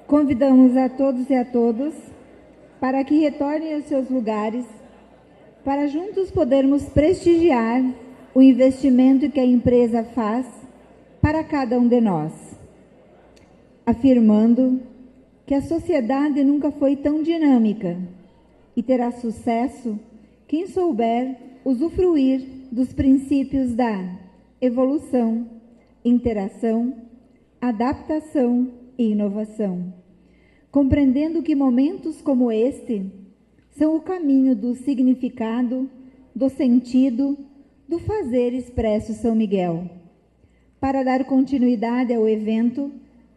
Convidamos a todos e a todas para que retornem aos seus lugares, para juntos podermos prestigiar o investimento que a empresa faz para cada um de nós, afirmando que a sociedade nunca foi tão dinâmica e terá sucesso quem souber usufruir dos princípios da evolução, interação, adaptação e inovação, compreendendo que momentos como este são o caminho do significado, do sentido, do fazer expresso São Miguel. Para dar continuidade ao evento,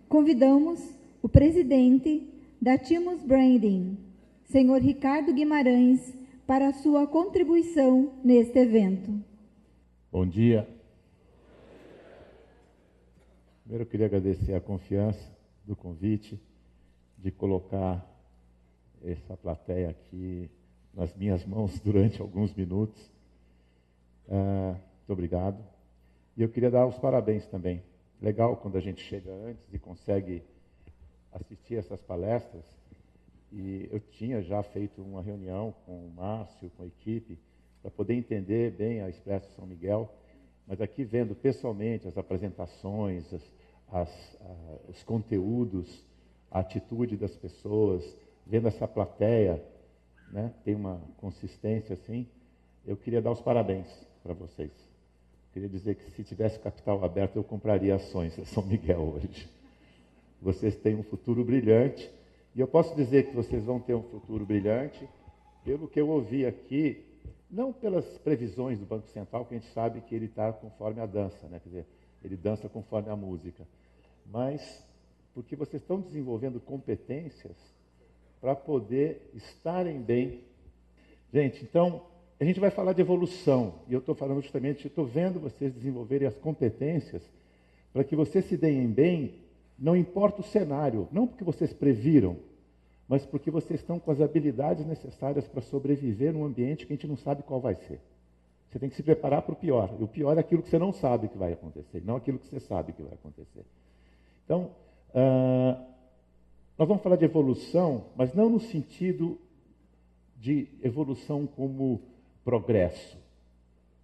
convidamos o presidente da Timus Branding, senhor Ricardo Guimarães, para a sua contribuição neste evento. Bom dia. Primeiro eu queria agradecer a confiança do convite, de colocar essa plateia aqui nas minhas mãos durante alguns minutos. Muito obrigado. E eu queria dar os parabéns também. Legal quando a gente chega antes e consegue assistir essas palestras. E eu tinha já feito uma reunião com o Márcio, com a equipe, para poder entender bem a Expresso São Miguel, mas aqui vendo pessoalmente as apresentações, os conteúdos, a atitude das pessoas, vendo essa plateia, né, tem uma consistência assim, eu queria dar os parabéns para vocês. Queria dizer que se tivesse capital aberto, eu compraria ações da São Miguel hoje. Vocês têm um futuro brilhante, e eu posso dizer que vocês vão ter um futuro brilhante, pelo que eu ouvi aqui, não pelas previsões do Banco Central, que a gente sabe que ele está conforme a dança, né? Quer dizer, ele dança conforme a música, mas porque vocês estão desenvolvendo competências para poder estarem bem. Gente, então, a gente vai falar de evolução, e eu estou falando justamente, estou vendo vocês desenvolverem as competências para que vocês se deem bem, não importa o cenário, não porque vocês previram, mas porque vocês estão com as habilidades necessárias para sobreviver num ambiente que a gente não sabe qual vai ser. Você tem que se preparar para o pior, e o pior é aquilo que você não sabe que vai acontecer, não aquilo que você sabe que vai acontecer. Então, nós vamos falar de evolução, mas não no sentido de evolução como progresso,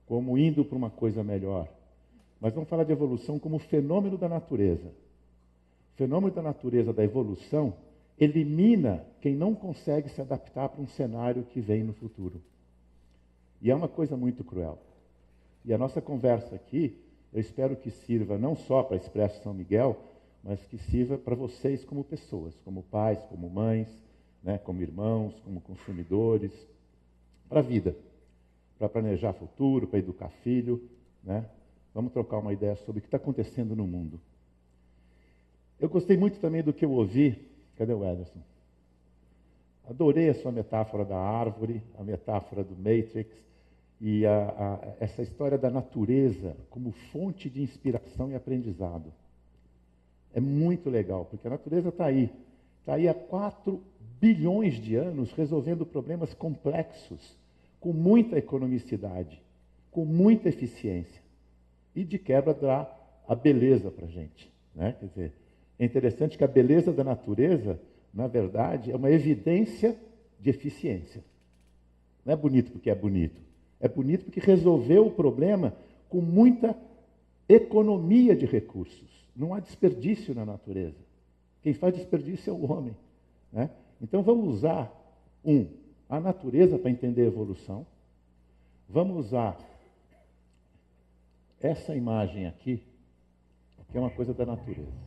como indo para uma coisa melhor, mas vamos falar de evolução como fenômeno da natureza. O fenômeno da natureza da evolução elimina quem não consegue se adaptar para um cenário que vem no futuro. E é uma coisa muito cruel. E a nossa conversa aqui, eu espero que sirva não só para Expresso São Miguel, mas que sirva para vocês como pessoas, como pais, como mães, né, como irmãos, como consumidores, para a vida, para planejar futuro, para educar filho, né? Vamos trocar uma ideia sobre o que está acontecendo no mundo. Eu gostei muito também do que eu ouvi. Cadê o Ederson? Adorei a sua metáfora da árvore, a metáfora do Matrix, e essa história da natureza como fonte de inspiração e aprendizado. É muito legal, porque a natureza está aí há 4 bilhões de anos resolvendo problemas complexos, com muita economicidade, com muita eficiência, e de quebra dá a beleza para a gente, né? Quer dizer, é interessante que a beleza da natureza, na verdade, é uma evidência de eficiência. Não é bonito porque é bonito. É bonito porque resolveu o problema com muita economia de recursos. Não há desperdício na natureza. Quem faz desperdício é o homem, né? Então vamos usar, a natureza para entender a evolução. Vamos usar essa imagem aqui, que é uma coisa da natureza.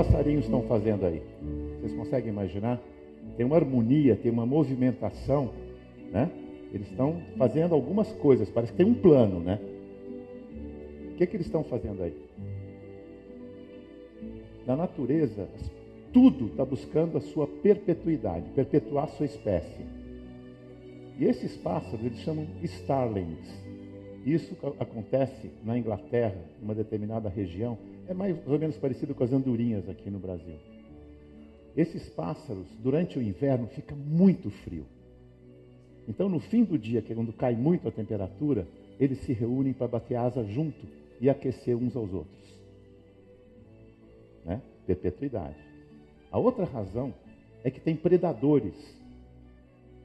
passarinhos estão fazendo aí? Vocês conseguem imaginar? Tem uma harmonia, tem uma movimentação, né? Eles estão fazendo algumas coisas, parece que tem um plano, né? O que eles estão fazendo aí? Na natureza, tudo está buscando a sua perpetuidade, perpetuar a sua espécie. E esses pássaros, eles chamam starlings. Isso acontece na Inglaterra, em uma determinada região, é mais ou menos parecido com as andorinhas aqui no Brasil. Esses pássaros, durante o inverno, fica muito frio. Então, no fim do dia, que é quando cai muito a temperatura, eles se reúnem para bater asa junto e aquecer uns aos outros. Né? Perpetuidade. A outra razão é que tem predadores.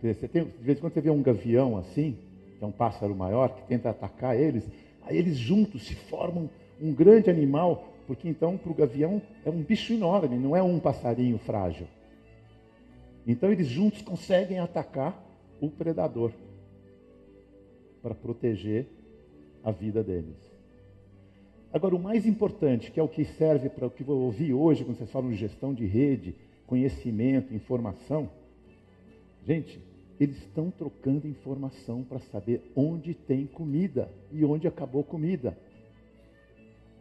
Quer dizer, de vez em quando você vê um gavião assim, que é um pássaro maior, que tenta atacar eles, aí eles juntos se formam um grande animal, porque então para o gavião é um bicho enorme, não é um passarinho frágil. Então eles juntos conseguem atacar o predador para proteger a vida deles. Agora, o mais importante, que é o que serve para o que eu ouvi hoje, quando vocês falam de gestão de rede, conhecimento, informação, gente, eles estão trocando informação para saber onde tem comida e onde acabou comida.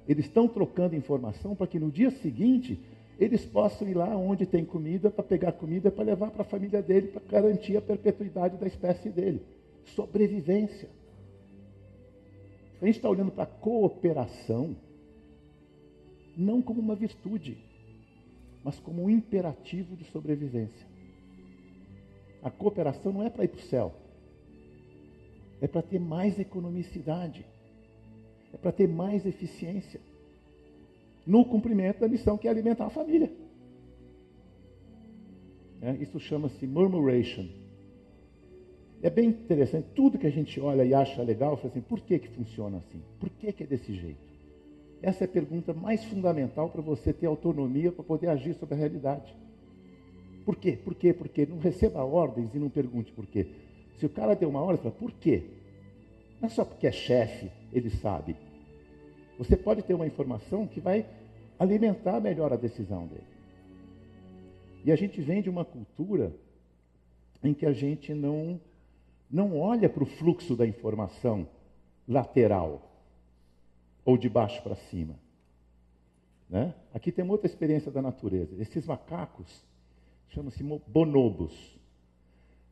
Eles estão trocando informação para que no dia seguinte eles possam ir lá onde tem comida para pegar comida para levar para a família dele, para garantir a perpetuidade da espécie dele. Sobrevivência. A gente está olhando para a cooperação não como uma virtude, mas como um imperativo de sobrevivência. A cooperação não é para ir para o céu, é para ter mais economicidade, é para ter mais eficiência no cumprimento da missão que é alimentar a família. Isso chama-se murmuration. É bem interessante, tudo que a gente olha e acha legal, fala assim, por que funciona assim? Por que é desse jeito? Essa é a pergunta mais fundamental para você ter autonomia para poder agir sobre a realidade. Por quê? Por quê? Por quê? Não receba ordens e não pergunte por quê. Se o cara deu uma ordem, fala, por quê? Não é só porque é chefe, ele sabe. Você pode ter uma informação que vai alimentar melhor a decisão dele. E a gente vem de uma cultura em que a gente não olha para o fluxo da informação lateral ou de baixo para cima. Né? Aqui tem uma outra experiência da natureza. Esses macacos chamam-se bonobos.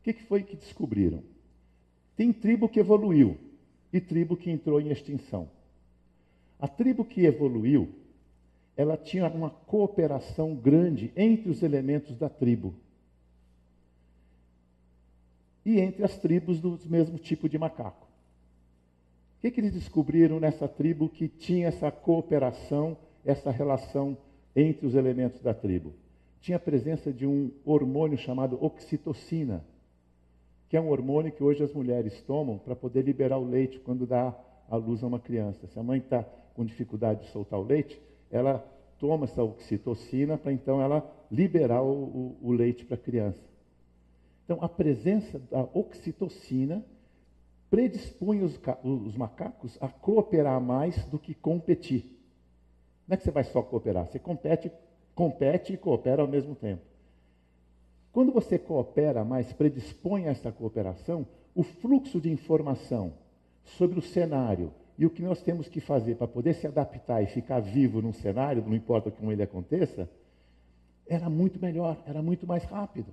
O que foi que descobriram? Tem tribo que evoluiu e tribo que entrou em extinção. A tribo que evoluiu, ela tinha uma cooperação grande entre os elementos da tribo e entre as tribos do mesmo tipo de macaco. O que eles descobriram nessa tribo que tinha essa cooperação, essa relação entre os elementos da tribo? Tinha a presença de um hormônio chamado oxitocina, que é um hormônio que hoje as mulheres tomam para poder liberar o leite quando dá à luz a uma criança. Se a mãe está com dificuldade de soltar o leite, ela toma essa oxitocina para então ela liberar o leite para a criança. Então, a presença da oxitocina predispõe os macacos a cooperar mais do que competir. Não é que você vai só cooperar, você compete e coopera ao mesmo tempo. Quando você coopera mais, predispõe a essa cooperação, o fluxo de informação sobre o cenário e o que nós temos que fazer para poder se adaptar e ficar vivo num cenário, não importa como ele aconteça, era muito melhor, era muito mais rápido.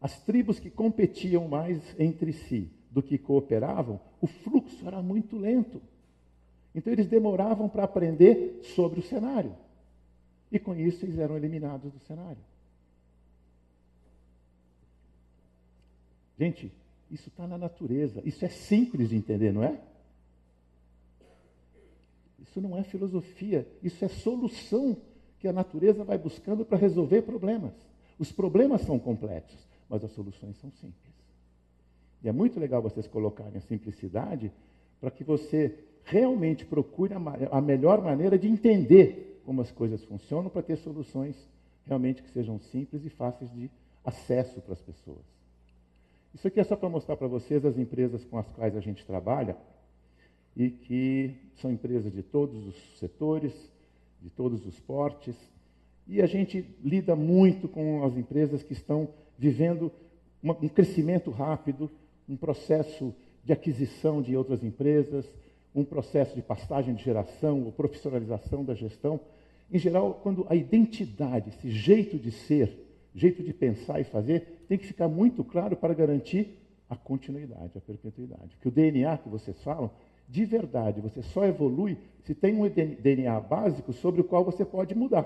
As tribos que competiam mais entre si do que cooperavam, o fluxo era muito lento. Então eles demoravam para aprender sobre o cenário. E com isso eles eram eliminados do cenário. Gente, isso está na natureza. Isso é simples de entender, não é? Isso não é filosofia. Isso é solução que a natureza vai buscando para resolver problemas. Os problemas são complexos, mas as soluções são simples. E é muito legal vocês colocarem a simplicidade para que você realmente procure a melhor maneira de entender como as coisas funcionam para ter soluções realmente que sejam simples e fáceis de acesso para as pessoas. Isso aqui é só para mostrar para vocês as empresas com as quais a gente trabalha e que são empresas de todos os setores, de todos os portes, E a gente lida muito com as empresas que estão vivendo um crescimento rápido, um processo de aquisição de outras empresas, um processo de passagem de geração ou profissionalização da gestão. Em geral, quando a identidade, esse jeito de ser, jeito de pensar e fazer, tem que ficar muito claro para garantir a continuidade, a perpetuidade. Que o DNA que vocês falam, de verdade, você só evolui se tem um DNA básico sobre o qual você pode mudar.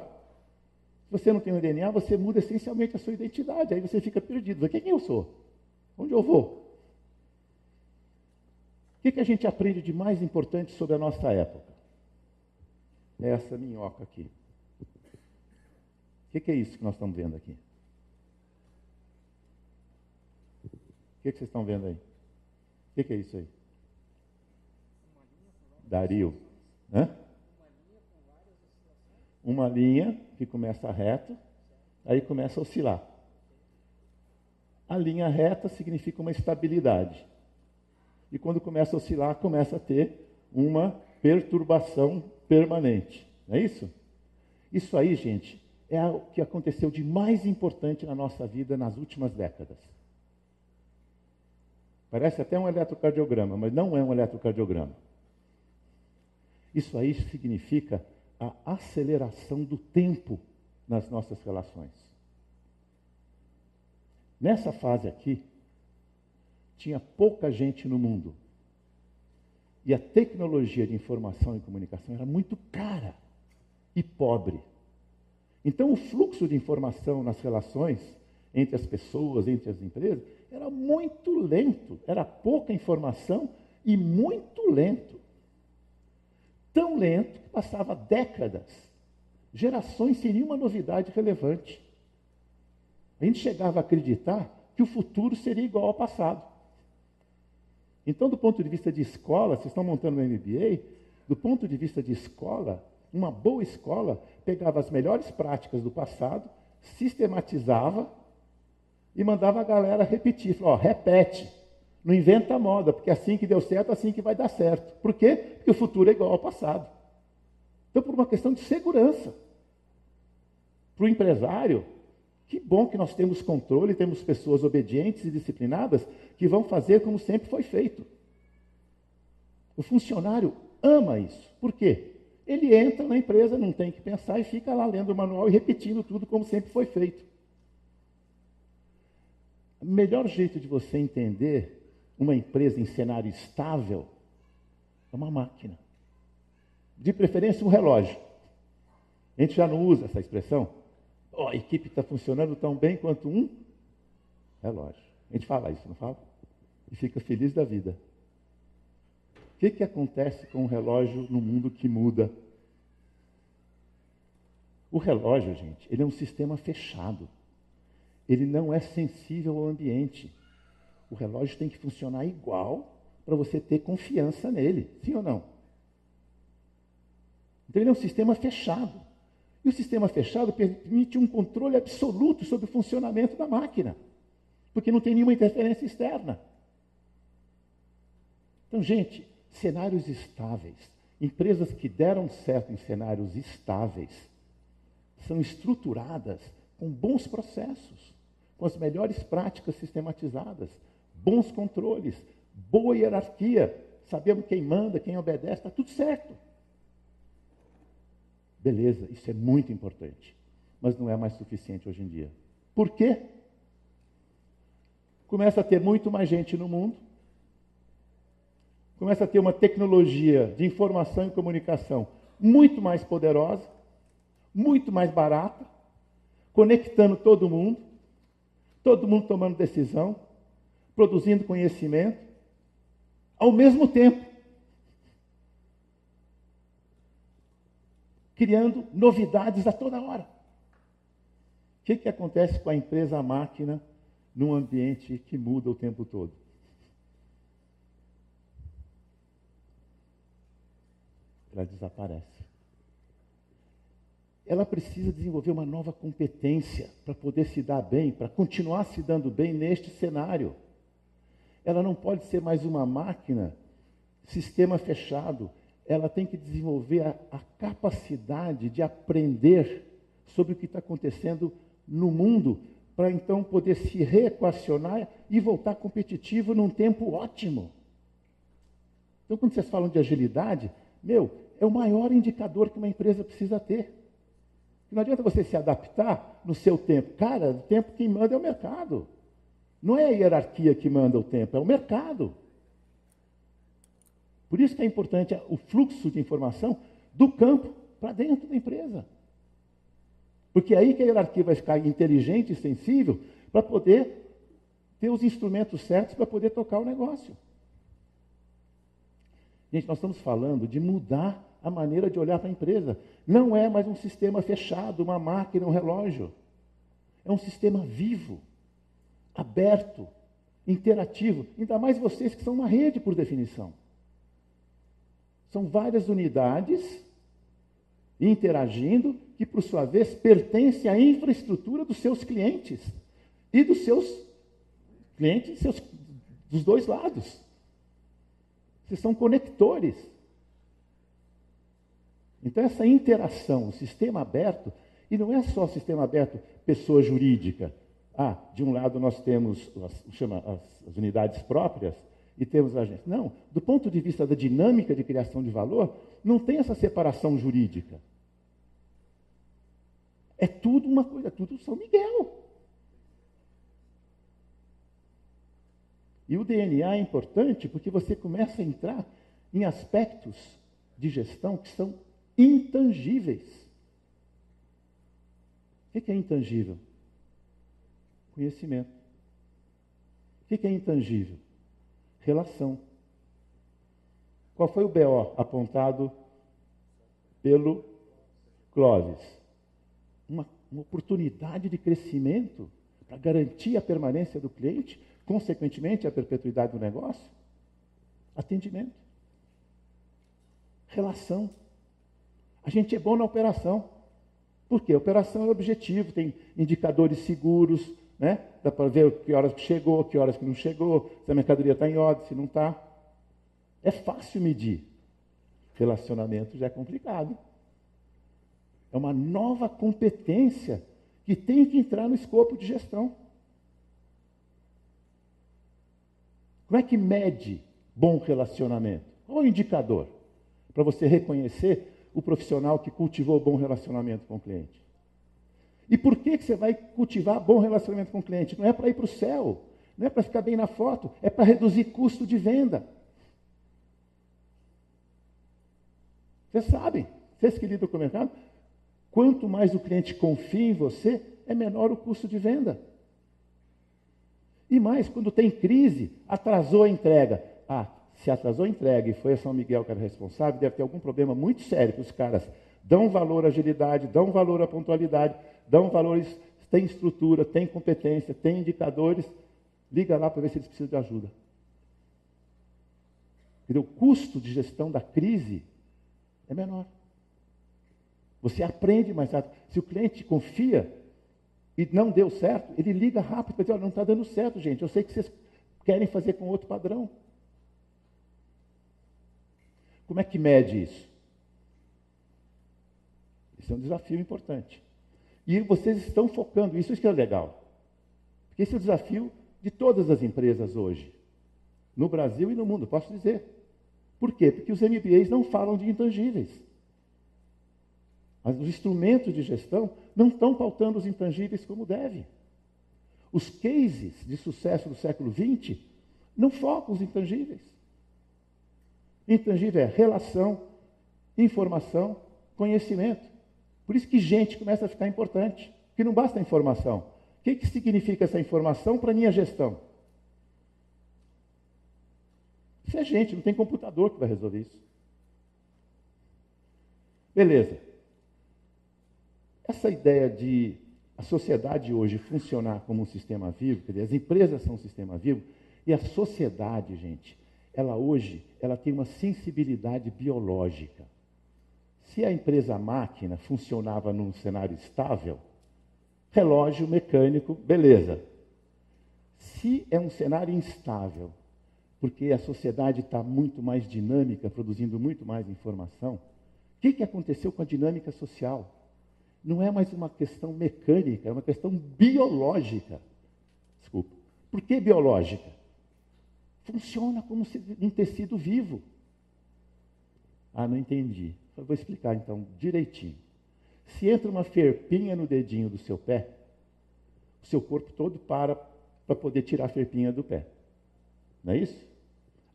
Se você não tem um DNA, você muda essencialmente a sua identidade, aí você fica perdido. Quem eu sou? Onde eu vou? O que a gente aprende de mais importante sobre a nossa época? É essa minhoca aqui. O que é isso que nós estamos vendo aqui? O que vocês estão vendo aí? O que é isso aí? Dario. Hã? Uma linha que começa reto, aí começa a oscilar. A linha reta significa uma estabilidade. E quando começa a oscilar, começa a ter uma perturbação permanente. Não é isso? Isso aí, gente, é o que aconteceu de mais importante na nossa vida nas últimas décadas. Parece até um eletrocardiograma, mas não é um eletrocardiograma. Isso aí significa a aceleração do tempo nas nossas relações. Nessa fase aqui, tinha pouca gente no mundo. E a tecnologia de informação e comunicação era muito cara e pobre. Então, o fluxo de informação nas relações entre as pessoas, entre as empresas, era muito lento. Era pouca informação e muito lento. Tão lento que passava décadas, gerações sem nenhuma novidade relevante. A gente chegava a acreditar que o futuro seria igual ao passado. Então, do ponto de vista de escola, vocês estão montando um MBA, do ponto de vista de escola, uma boa escola pegava as melhores práticas do passado, sistematizava e mandava a galera repetir. Falou, repete, não inventa moda, porque assim que deu certo, assim que vai dar certo. Por quê? Porque o futuro é igual ao passado. Então, por uma questão de segurança. Para o empresário, que bom que nós temos controle, temos pessoas obedientes e disciplinadas que vão fazer como sempre foi feito. O funcionário ama isso. Por quê? Ele entra na empresa, não tem que pensar e fica lá lendo o manual e repetindo tudo como sempre foi feito. O melhor jeito de você entender uma empresa em cenário estável é uma máquina. De preferência, um relógio. A gente já não usa essa expressão. A equipe está funcionando tão bem quanto um relógio. A gente fala isso, não fala? E fica feliz da vida. O que acontece com o relógio no mundo que muda? O relógio, gente, ele é um sistema fechado. Ele não é sensível ao ambiente. O relógio tem que funcionar igual para você ter confiança nele. Sim ou não? Então ele é um sistema fechado. E o sistema fechado permite um controle absoluto sobre o funcionamento da máquina, porque não tem nenhuma interferência externa. Então, gente, cenários estáveis, empresas que deram certo em cenários estáveis, são estruturadas com bons processos, com as melhores práticas sistematizadas, bons controles, boa hierarquia, sabemos quem manda, quem obedece, está tudo certo. Beleza, isso é muito importante, mas não é mais suficiente hoje em dia. Por quê? Começa a ter muito mais gente no mundo, começa a ter uma tecnologia de informação e comunicação muito mais poderosa, muito mais barata, conectando todo mundo tomando decisão, produzindo conhecimento, ao mesmo tempo, criando novidades a toda hora. O que acontece com a empresa máquina num ambiente que muda o tempo todo? Ela desaparece. Ela precisa desenvolver uma nova competência para poder se dar bem, para continuar se dando bem neste cenário. Ela não pode ser mais uma máquina, sistema fechado. Ela tem que desenvolver a capacidade de aprender sobre o que está acontecendo no mundo, para então poder se reequacionar e voltar competitivo num tempo ótimo. Então, quando vocês falam de agilidade, é o maior indicador que uma empresa precisa ter. Não adianta você se adaptar no seu tempo. Cara, o tempo quem manda é o mercado. Não é a hierarquia que manda o tempo, é o mercado. Por isso que é importante o fluxo de informação do campo para dentro da empresa. Porque é aí que a hierarquia vai ficar inteligente e sensível para poder ter os instrumentos certos para poder tocar o negócio. Gente, nós estamos falando de mudar a maneira de olhar para a empresa. Não é mais um sistema fechado, uma máquina, um relógio. É um sistema vivo, aberto, interativo. Ainda mais vocês que são uma rede, por definição. São várias unidades interagindo que, por sua vez, pertencem à infraestrutura dos seus clientes e dos seus clientes dos dois lados. Vocês são conectores. Então, essa interação, o sistema aberto, e não é só sistema aberto, pessoa jurídica. De um lado nós temos as unidades próprias e temos a agência. Não, do ponto de vista da dinâmica de criação de valor, não tem essa separação jurídica. É tudo uma coisa, tudo São Miguel. E o DNA é importante porque você começa a entrar em aspectos de gestão que são intangíveis. O que é intangível? Conhecimento. O que é intangível? Relação. Qual foi o BO apontado pelo Clóvis? Uma oportunidade de crescimento para garantir a permanência do cliente, consequentemente a perpetuidade do negócio? Atendimento. Relação. A gente é bom na operação. Por quê? A operação é objetivo, tem indicadores seguros, né? Dá para ver que horas que chegou, que horas que não chegou, se a mercadoria está em ordem, se não está. É fácil medir. Relacionamento já é complicado. É uma nova competência que tem que entrar no escopo de gestão. Como é que mede bom relacionamento? Qual é o indicador para você reconhecer o profissional que cultivou bom relacionamento com o cliente? E por que você vai cultivar bom relacionamento com o cliente? Não é para ir para o céu, não é para ficar bem na foto, é para reduzir custo de venda. Vocês sabem, vocês que lidam com o mercado, quanto mais o cliente confia em você, é menor o custo de venda. E mais, quando tem crise, atrasou a entrega. Se atrasou a entrega e foi a São Miguel que era responsável, deve ter algum problema muito sério, que os caras dão valor à agilidade, dão valor à pontualidade, dão valores, tem estrutura, tem competência, tem indicadores, liga lá para ver se eles precisam de ajuda. O custo de gestão da crise é menor. Você aprende mais rápido. Se o cliente confia e não deu certo, ele liga rápido para dizer, olha, não está dando certo, gente, eu sei que vocês querem fazer com outro padrão. Como é que mede isso? Esse é um desafio importante. E vocês estão focando, isso que é legal. Porque esse é o desafio de todas as empresas hoje. No Brasil e no mundo, posso dizer. Por quê? Porque os MBAs não falam de intangíveis. Os instrumentos de gestão não estão pautando os intangíveis como deve. Os cases de sucesso do século XX não focam os intangíveis. Intangível é relação, informação, conhecimento. Por isso que gente começa a ficar importante. Porque não basta a informação. O que significa essa informação para a minha gestão? Isso é gente, não tem computador que vai resolver isso. Beleza. Essa ideia de a sociedade hoje funcionar como um sistema vivo, quer dizer, as empresas são um sistema vivo, e a sociedade, gente, ela hoje tem uma sensibilidade biológica. Se a empresa máquina funcionava num cenário estável, relógio mecânico, beleza. Se é um cenário instável, porque a sociedade está muito mais dinâmica, produzindo muito mais informação, o que aconteceu com a dinâmica social? não é mais uma questão mecânica, é uma questão biológica. Desculpa. Por que biológica? Funciona como um tecido vivo. Ah, não entendi. Eu vou explicar então direitinho. Se entra uma ferpinha no dedinho do seu pé, o seu corpo todo para poder tirar a ferpinha do pé. Não é isso?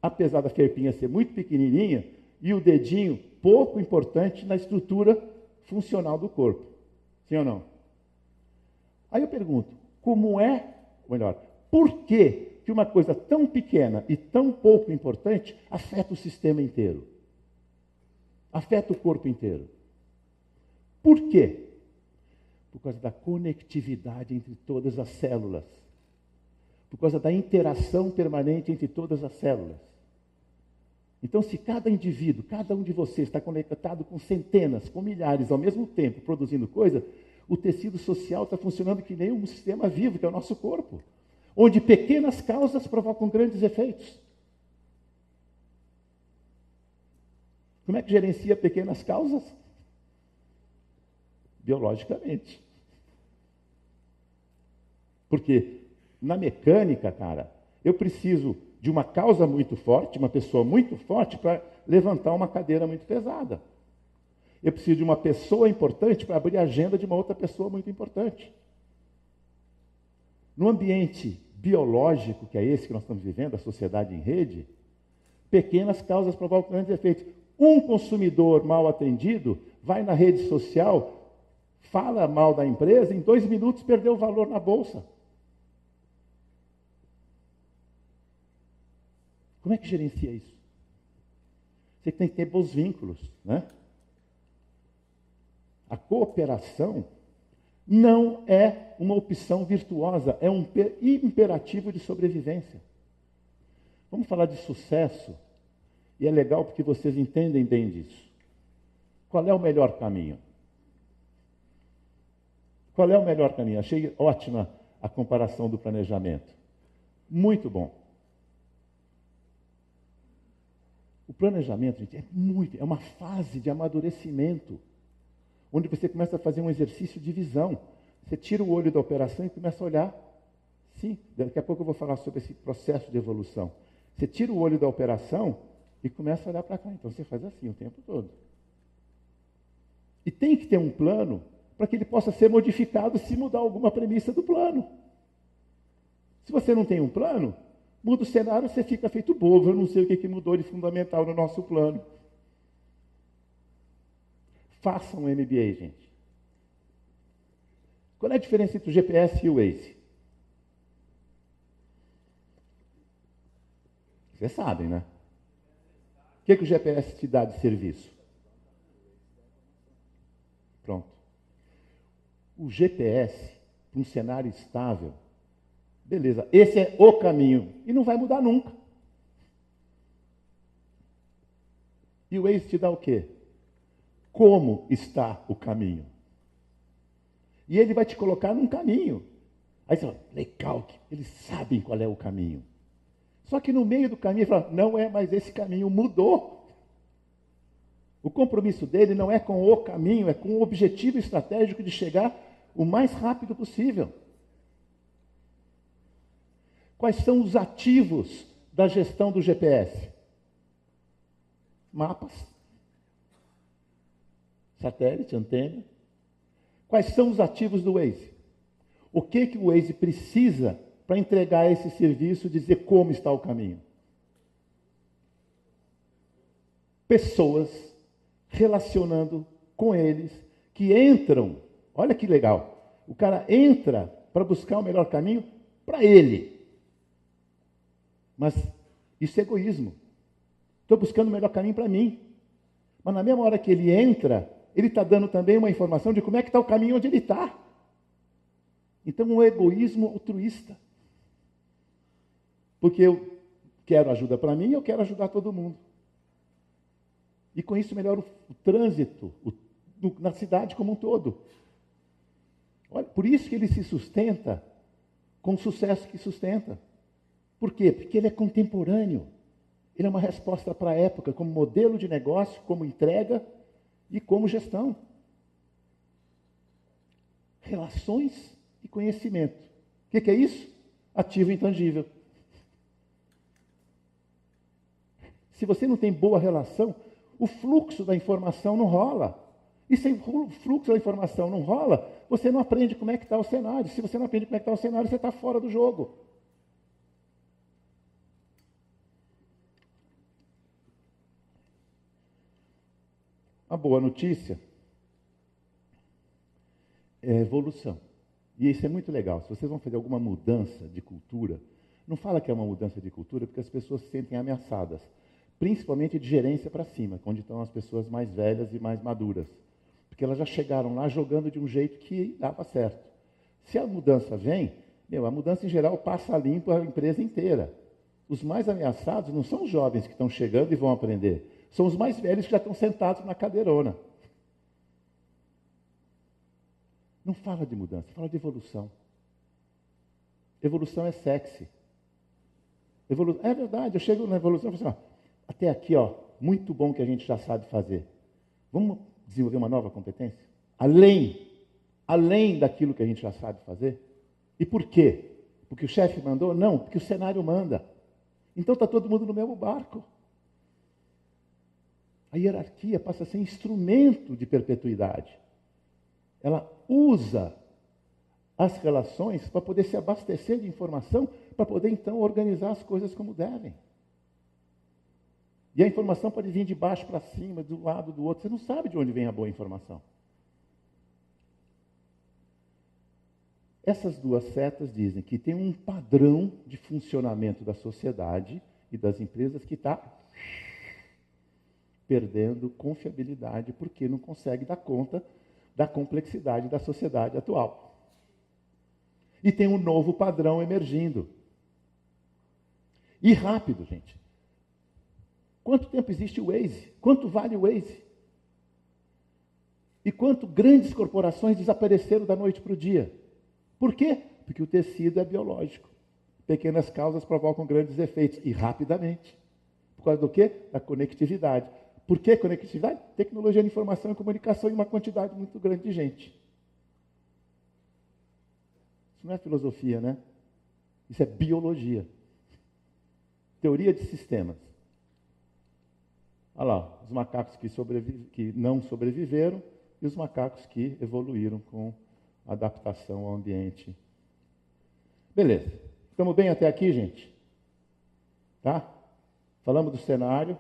Apesar da ferpinha ser muito pequenininha e o dedinho pouco importante na estrutura funcional do corpo. Sim ou não? Aí eu pergunto, como é, ou melhor, por que uma coisa tão pequena e tão pouco importante afeta o sistema inteiro? Afeta o corpo inteiro. Por quê? Por causa da conectividade entre todas as células. Por causa da interação permanente entre todas as células. Então, se cada indivíduo, cada um de vocês está conectado com centenas, com milhares ao mesmo tempo, produzindo coisa, o tecido social está funcionando que nem um sistema vivo, que é o nosso corpo, onde pequenas causas provocam grandes efeitos. Como é que gerencia pequenas causas? Biologicamente. Porque na mecânica, cara, eu preciso de uma causa muito forte, uma pessoa muito forte para levantar uma cadeira muito pesada. Eu preciso de uma pessoa importante para abrir a agenda de uma outra pessoa muito importante. No ambiente biológico, que é esse que nós estamos vivendo, a sociedade em rede, pequenas causas provocam grandes efeitos. Um consumidor mal atendido vai na rede social, fala mal da empresa, em 2 minutos perdeu o valor na bolsa. Como é que gerencia isso? Você tem que ter bons vínculos, né? A cooperação não é uma opção virtuosa, é um imperativo de sobrevivência. Vamos falar de sucesso, e é legal porque vocês entendem bem disso. Qual é o melhor caminho? Qual é o melhor caminho? Achei ótima a comparação do planejamento. Muito bom. O planejamento, gente, é uma fase de amadurecimento, onde você começa a fazer um exercício de visão. Você tira o olho da operação e começa a olhar. Sim, daqui a pouco eu vou falar sobre esse processo de evolução. Você tira o olho da operação e começa a olhar para cá. Então você faz assim o tempo todo. E tem que ter um plano para que ele possa ser modificado se mudar alguma premissa do plano. Se você não tem um plano, muda o cenário, você fica feito bobo. Eu não sei o que mudou de fundamental no nosso plano. Façam um MBA, gente. Qual é a diferença entre o GPS e o Waze? Vocês sabem, né? O que o GPS te dá de serviço? Pronto. O GPS, para um cenário estável, beleza, esse é o caminho. E não vai mudar nunca. E o Waze te dá o quê? Como está o caminho? E ele vai te colocar num caminho. Aí você fala, legal, eles sabem qual é o caminho. Só que no meio do caminho ele fala, não é mais esse caminho, mudou. O compromisso dele não é com o caminho, é com o objetivo estratégico de chegar o mais rápido possível. Quais são os ativos da gestão do GPS? Mapas, satélite, antena. Quais são os ativos do Waze? O que o Waze precisa para entregar esse serviço, dizer como está o caminho? Pessoas relacionando com eles, que entram, olha que legal, o cara entra para buscar o melhor caminho para ele. Mas isso é egoísmo. Estou buscando o melhor caminho para mim. Mas na mesma hora que ele entra, ele está dando também uma informação de como é que está o caminho onde ele está. Então, um egoísmo altruísta. Porque eu quero ajuda para mim e eu quero ajudar todo mundo. E com isso melhora o trânsito na cidade como um todo. Olha, por isso que ele se sustenta com o sucesso que sustenta. Por quê? Porque ele é contemporâneo. Ele é uma resposta para a época, como modelo de negócio, como entrega e como gestão. relações e conhecimento. O que é isso? Ativo intangível. Se você não tem boa relação, o fluxo da informação não rola. E se o fluxo da informação não rola, você não aprende como é que está o cenário. Se você não aprende como é que está o cenário, você está fora do jogo. A boa notícia é a evolução. E isso é muito legal. Se vocês vão fazer alguma mudança de cultura, não fala que é uma mudança de cultura, porque as pessoas se sentem ameaçadas. Principalmente de gerência para cima, onde estão as pessoas mais velhas e mais maduras. Porque elas já chegaram lá jogando de um jeito que dava certo. Se a mudança vem, a mudança em geral passa limpo a empresa inteira. Os mais ameaçados não são os jovens que estão chegando e vão aprender. São os mais velhos que já estão sentados na cadeirona. Não fala de mudança, fala de evolução. Evolução é sexy. É verdade, eu chego na evolução e falo assim, até aqui, muito bom que a gente já sabe fazer. Vamos desenvolver uma nova competência? Além daquilo que a gente já sabe fazer? E por quê? Porque o chefe mandou? Não, porque o cenário manda. Então está todo mundo no mesmo barco. A hierarquia passa a ser instrumento de perpetuidade. Ela usa as relações para poder se abastecer de informação, para poder então organizar as coisas como devem. E a informação pode vir de baixo para cima, do lado do outro. Você não sabe de onde vem a boa informação. Essas duas setas dizem que tem um padrão de funcionamento da sociedade e das empresas que está perdendo confiabilidade porque não consegue dar conta da complexidade da sociedade atual. E tem um novo padrão emergindo. E rápido, gente. Quanto tempo existe o Waze? Quanto vale o Waze? E quanto grandes corporações desapareceram da noite para o dia? Por quê? Porque o tecido é biológico. Pequenas causas provocam grandes efeitos, e rapidamente. Por causa do quê? Da conectividade. Por que conectividade? Tecnologia de informação e comunicação em uma quantidade muito grande de gente. Isso não é filosofia, né? Isso é biologia. Teoria de sistemas. Olha lá, os macacos que não sobreviveram e os macacos que evoluíram com adaptação ao ambiente. Beleza. Estamos bem até aqui, gente? Tá? Falamos do cenário,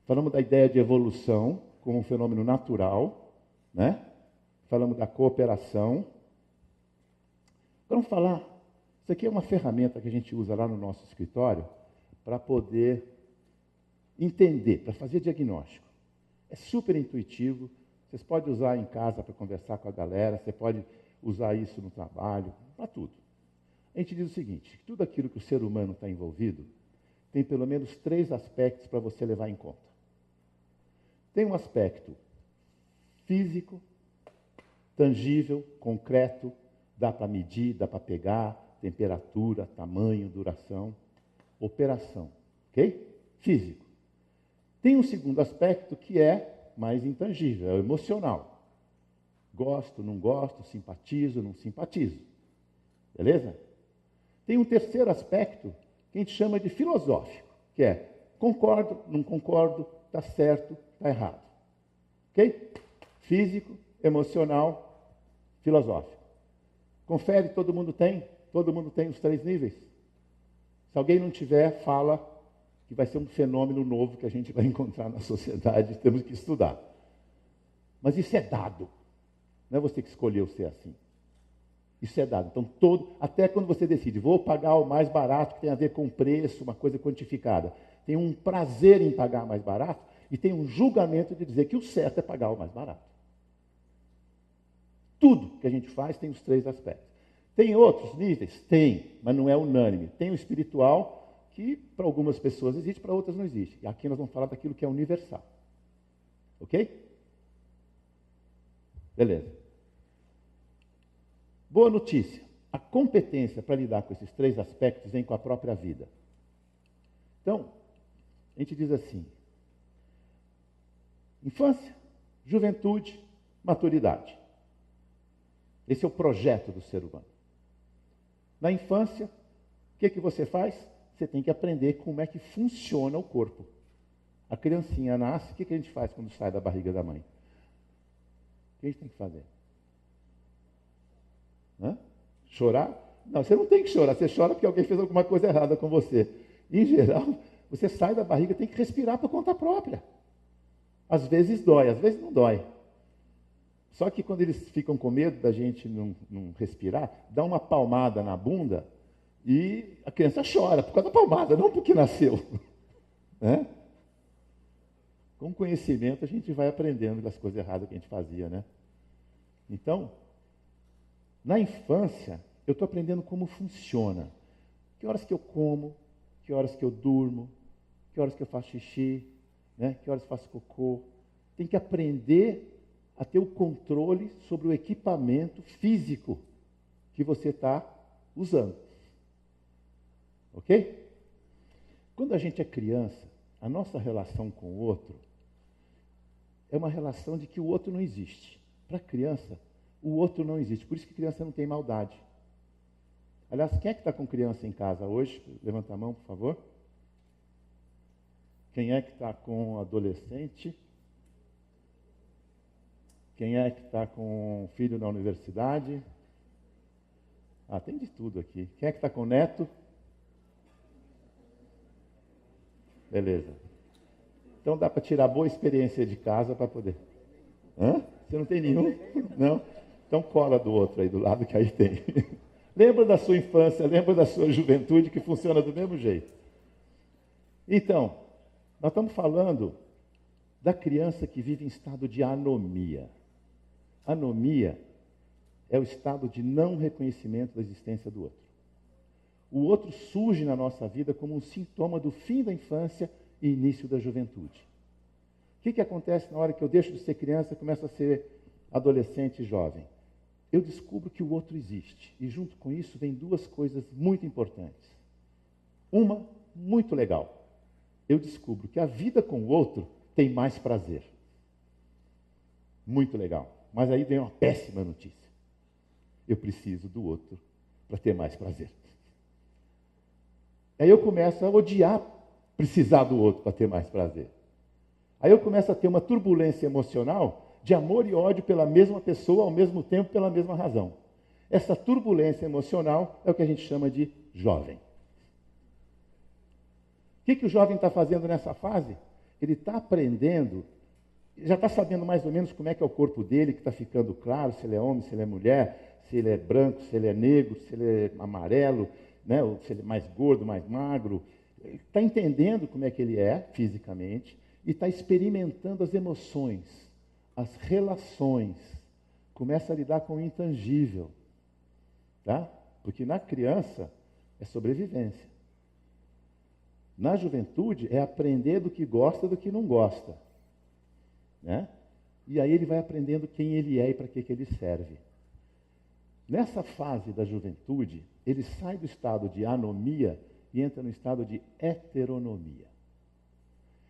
falamos da ideia de evolução como um fenômeno natural, né? Falamos da cooperação. Vamos falar, isso aqui é uma ferramenta que a gente usa lá no nosso escritório para poder entender, para fazer diagnóstico. É super intuitivo, vocês podem usar em casa para conversar com a galera, você pode usar isso no trabalho, para tudo. A gente diz o seguinte, tudo aquilo que o ser humano está envolvido, tem pelo menos 3 aspectos para você levar em conta. Tem um aspecto físico, tangível, concreto, dá para medir, dá para pegar, temperatura, tamanho, duração, operação, ok? Físico. Tem um segundo aspecto que é mais intangível, é o emocional. Gosto, não gosto, simpatizo, não simpatizo. Beleza? Tem um terceiro aspecto que a gente chama de filosófico, que é concordo, não concordo, está certo, está errado. Ok? Físico, emocional, filosófico. Confere, todo mundo tem os 3 níveis. Se alguém não tiver, fala que vai ser um fenômeno novo que a gente vai encontrar na sociedade, temos que estudar. Mas isso é dado. Não é você que escolheu ser assim. Isso é dado. Então, até quando você decide, vou pagar o mais barato, que tem a ver com preço, uma coisa quantificada. Tem um prazer em pagar mais barato e tem um julgamento de dizer que o certo é pagar o mais barato. Tudo que a gente faz tem os 3 aspectos. Tem outros níveis? Tem, mas não é unânime. Tem o espiritual, que para algumas pessoas existe, para outras não existe. E aqui nós vamos falar daquilo que é universal. Ok? Beleza. Boa notícia. A competência para lidar com esses 3 aspectos vem com a própria vida. Então, a gente diz assim, infância, juventude, maturidade. Esse é o projeto do ser humano. Na infância, o que você faz? Você tem que aprender como é que funciona o corpo. A criancinha nasce, o que a gente faz quando sai da barriga da mãe? O que a gente tem que fazer? Chorar? Não, você não tem que chorar. Você chora porque alguém fez alguma coisa errada com você. Em geral, você sai da barriga, tem que respirar por conta própria. Às vezes dói, às vezes não dói. Só que quando eles ficam com medo da gente não respirar, dá uma palmada na bunda e a criança chora por causa da palmada, não porque nasceu. Né? Com conhecimento a gente vai aprendendo das coisas erradas que a gente fazia, né? Então, na infância, eu estou aprendendo como funciona. Que horas que eu como, que horas que eu durmo, que horas que eu faço xixi, né? Que horas eu faço cocô. Tem que aprender a ter o controle sobre o equipamento físico que você está usando. Ok? Quando a gente é criança, a nossa relação com o outro é uma relação de que o outro não existe. Para a criança, o outro não existe. Por isso que criança não tem maldade. Aliás, quem é que está com criança em casa hoje? Levanta a mão, por favor. Quem é que está com adolescente? Quem é que está com filho na universidade? Tem de tudo aqui. Quem é que está com neto? Beleza. Então dá para tirar boa experiência de casa para poder. Você não tem nenhum? Não? Então cola do outro aí do lado que aí tem. Lembra da sua infância, lembra da sua juventude que funciona do mesmo jeito. Então, nós estamos falando da criança que vive em estado de anomia. Anomia é o estado de não reconhecimento da existência do outro. O outro surge na nossa vida como um sintoma do fim da infância e início da juventude. O que acontece na hora que eu deixo de ser criança e começo a ser adolescente e jovem? Eu descubro que o outro existe. E junto com isso vem duas coisas muito importantes. Uma, muito legal. Eu descubro que a vida com o outro tem mais prazer. Muito legal. Mas aí vem uma péssima notícia. Eu preciso do outro para ter mais prazer. Aí eu começo a odiar precisar do outro para ter mais prazer. Aí eu começo a ter uma turbulência emocional de amor e ódio pela mesma pessoa, ao mesmo tempo, pela mesma razão. Essa turbulência emocional é o que a gente chama de jovem. O que o jovem está fazendo nessa fase? Ele está aprendendo, já está sabendo mais ou menos como é que é o corpo dele, que está ficando claro, se ele é homem, se ele é mulher, se ele é branco, se ele é negro, se ele é amarelo, né, ou se ele é mais gordo, mais magro. Ele está entendendo como é que ele é fisicamente e está experimentando as emoções, as relações. Começa a lidar com o intangível. Tá? Porque na criança é sobrevivência. Na juventude é aprender do que gosta e do que não gosta. Né? E aí ele vai aprendendo quem ele é e para que ele serve. Nessa fase da juventude, ele sai do estado de anomia e entra no estado de heteronomia.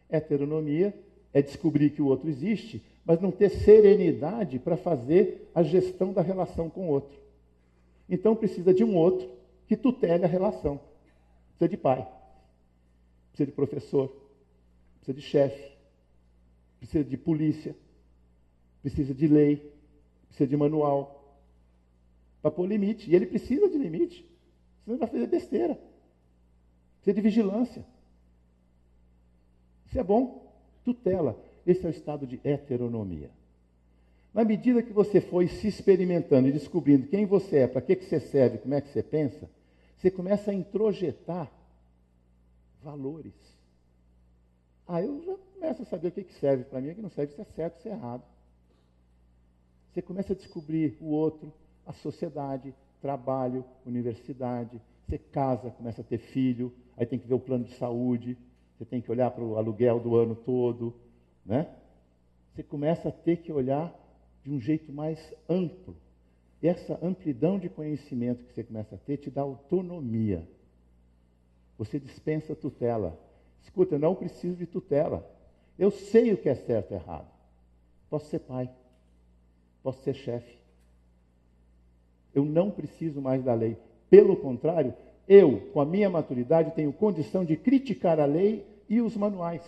Heteronomia é descobrir que o outro existe, mas não ter serenidade para fazer a gestão da relação com o outro. Então precisa de um outro que tutele a relação. Precisa de pai, precisa de professor, precisa de chefe, precisa de polícia, precisa de lei, precisa de manual, para pôr limite. E ele precisa de limite, senão ele vai fazer besteira. Precisa de vigilância. Isso é bom. Tutela. Esse é o estado de heteronomia. Na medida que você foi se experimentando e descobrindo quem você é, para que você serve, como é que você pensa, você começa a introjetar valores. Eu já começo a saber o que serve para mim, o que não serve, se é certo, se é errado. Você começa a descobrir o outro, a sociedade, trabalho, universidade. Você casa, começa a ter filho, aí tem que ver o plano de saúde, você tem que olhar para o aluguel do ano todo, né? Você começa a ter que olhar de um jeito mais amplo. E essa amplidão de conhecimento que você começa a ter te dá autonomia. Você dispensa tutela. Escuta, eu não preciso de tutela. Eu sei o que é certo e errado. Posso ser pai. Posso ser chefe. Eu não preciso mais da lei. Pelo contrário, eu, com a minha maturidade, tenho condição de criticar a lei e os manuais.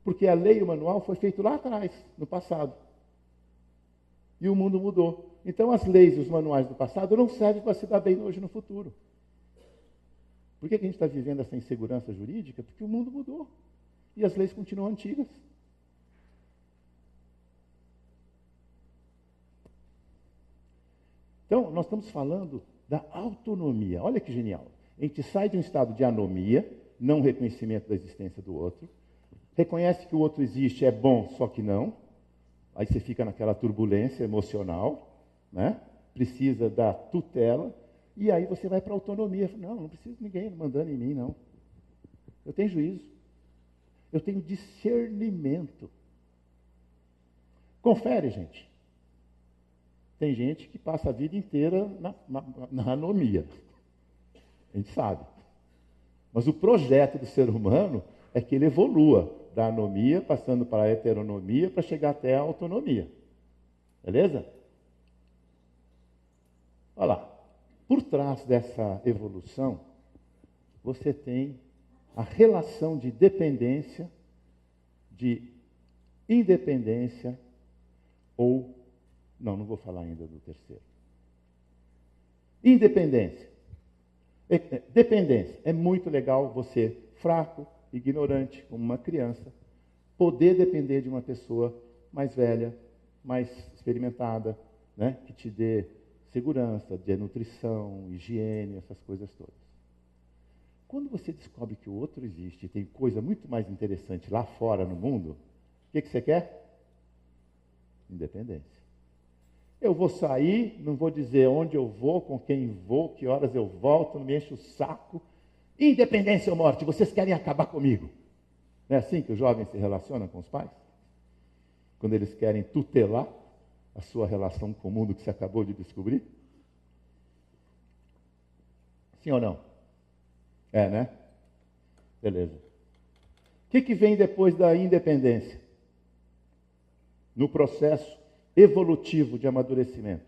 Porque a lei e o manual foi feito lá atrás, no passado. E o mundo mudou. Então, as leis e os manuais do passado não servem para se dar bem hoje no futuro. Por que a gente está vivendo essa insegurança jurídica? Porque o mundo mudou. E as leis continuam antigas. Então, nós estamos falando da autonomia. Olha que genial. A gente sai de um estado de anomia, não reconhecimento da existência do outro, reconhece que o outro existe, é bom, só que não. Aí você fica naquela turbulência emocional, né? Precisa da tutela, e aí você vai para a autonomia. Não preciso de ninguém mandando em mim, não. Eu tenho juízo. Eu tenho discernimento. Confere, gente. Tem gente que passa a vida inteira na anomia. A gente sabe. Mas o projeto do ser humano é que ele evolua da anomia, passando para a heteronomia, para chegar até a autonomia. Beleza? Olha lá. Por trás dessa evolução, você tem a relação de dependência, de independência ou... Não vou falar ainda do terceiro. Independência. Dependência. É muito legal você, fraco, ignorante, como uma criança, poder depender de uma pessoa mais velha, mais experimentada, né? Que te dê segurança, dê nutrição, higiene, essas coisas todas. Quando você descobre que o outro existe e tem coisa muito mais interessante lá fora no mundo, o que você quer? Independência. Eu vou sair, não vou dizer onde eu vou, com quem vou, que horas eu volto, não me enche o saco. Independência ou morte, vocês querem acabar comigo. Não é assim que os jovens se relacionam com os pais? Quando eles querem tutelar a sua relação com o mundo que você acabou de descobrir? Sim ou não? É, né? Beleza. O que vem depois da independência? No processo evolutivo de amadurecimento.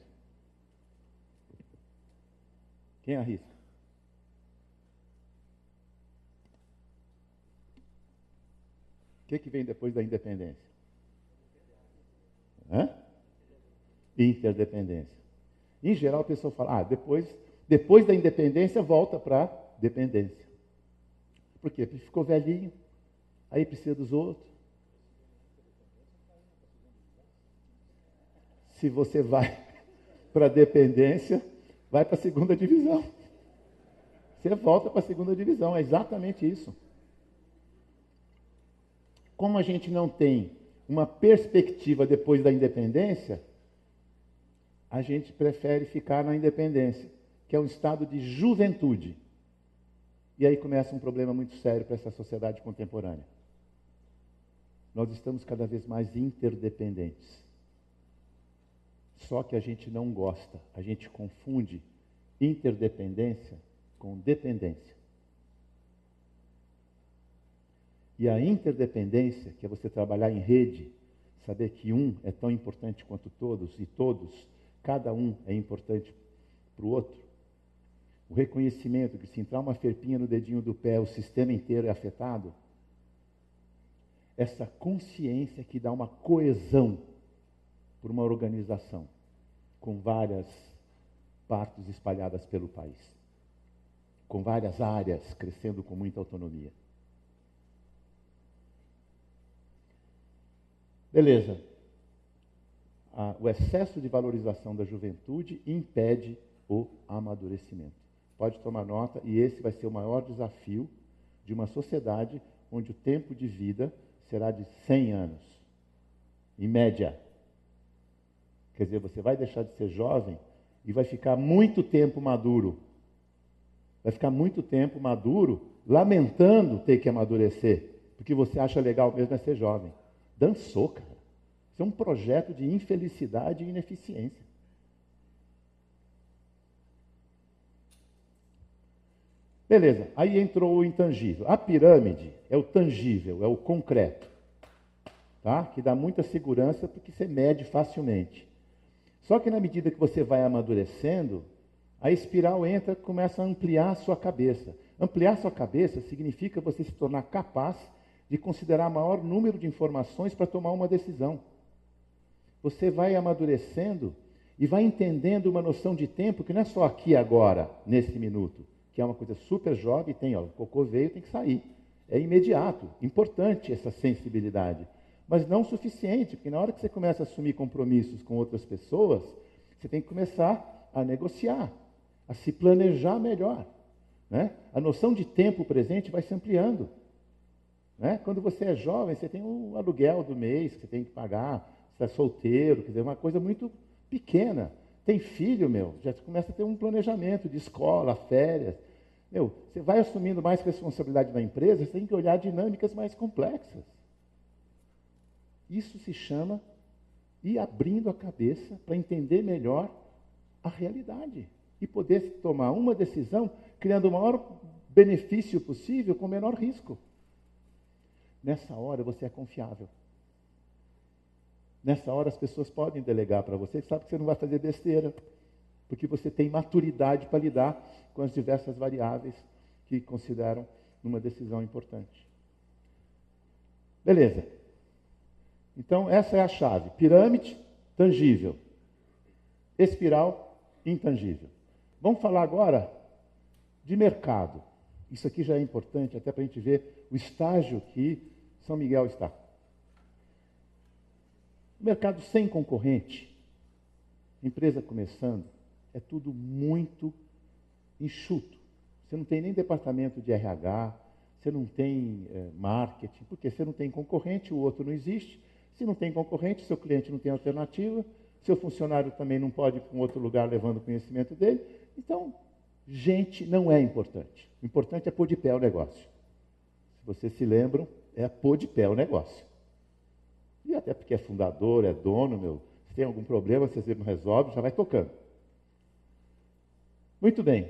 Quem arrisca? O que vem depois da independência? Interdependência. Em geral, a pessoa fala, depois da independência, volta para a dependência. Por quê? Porque ficou velhinho, aí precisa dos outros. Se você vai para a dependência, vai para a segunda divisão. Você volta para a segunda divisão, é exatamente isso. Como a gente não tem uma perspectiva depois da independência, a gente prefere ficar na independência, que é um estado de juventude. E aí começa um problema muito sério para essa sociedade contemporânea. Nós estamos cada vez mais interdependentes. Só que a gente não gosta, a gente confunde interdependência com dependência. E a interdependência, que é você trabalhar em rede, saber que um é tão importante quanto todos, e todos, cada um é importante para o outro. O reconhecimento que se entrar uma ferpinha no dedinho do pé, o sistema inteiro é afetado. Essa consciência que dá uma coesão por uma organização com várias partes espalhadas pelo país, com várias áreas crescendo com muita autonomia. Beleza. O excesso de valorização da juventude impede o amadurecimento. Pode tomar nota, e esse vai ser o maior desafio de uma sociedade onde o tempo de vida será de 100 anos, em média. Quer dizer, você vai deixar de ser jovem e vai ficar muito tempo maduro. Vai ficar muito tempo maduro, lamentando ter que amadurecer, porque você acha legal mesmo é ser jovem. Dançou, cara. Isso é um projeto de infelicidade e ineficiência. Beleza, aí entrou o intangível. A pirâmide é o tangível, é o concreto, tá? Que dá muita segurança porque você mede facilmente. Só que na medida que você vai amadurecendo, a espiral entra, começa a ampliar a sua cabeça. Ampliar sua cabeça significa você se tornar capaz de considerar maior número de informações para tomar uma decisão. Você vai amadurecendo e vai entendendo uma noção de tempo que não é só aqui agora, nesse minuto, que é uma coisa super jovem, o cocô veio, tem que sair. É imediato, importante essa sensibilidade. Mas não suficiente, porque na hora que você começa a assumir compromissos com outras pessoas, você tem que começar a negociar, a se planejar melhor. Né? A noção de tempo presente vai se ampliando. Né? Quando você é jovem, você tem um aluguel do mês que você tem que pagar, você é solteiro, quer dizer, uma coisa muito pequena. Tem filho, já começa a ter um planejamento de escola, férias. Você vai assumindo mais responsabilidade na empresa, você tem que olhar dinâmicas mais complexas. Isso se chama ir abrindo a cabeça para entender melhor a realidade e poder tomar uma decisão criando o maior benefício possível com o menor risco. Nessa hora você é confiável. Nessa hora as pessoas podem delegar para você, sabe que você não vai fazer besteira, porque você tem maturidade para lidar com as diversas variáveis que consideram uma decisão importante. Beleza. Então, essa é a chave. Pirâmide, tangível. Espiral, intangível. Vamos falar agora de mercado. Isso aqui já é importante, até para a gente ver o estágio que São Miguel está. O mercado sem concorrente, empresa começando, é tudo muito enxuto. Você não tem nem departamento de RH, você não tem marketing, porque você não tem concorrente, o outro não existe. Se não tem concorrente, seu cliente não tem alternativa, seu funcionário também não pode ir para um outro lugar levando o conhecimento dele. Então, gente não é importante. O importante é pôr de pé o negócio. Se vocês se lembram, é pôr de pé o negócio. E até porque é fundador, é dono, se tem algum problema, vocês não resolvem, já vai tocando. Muito bem.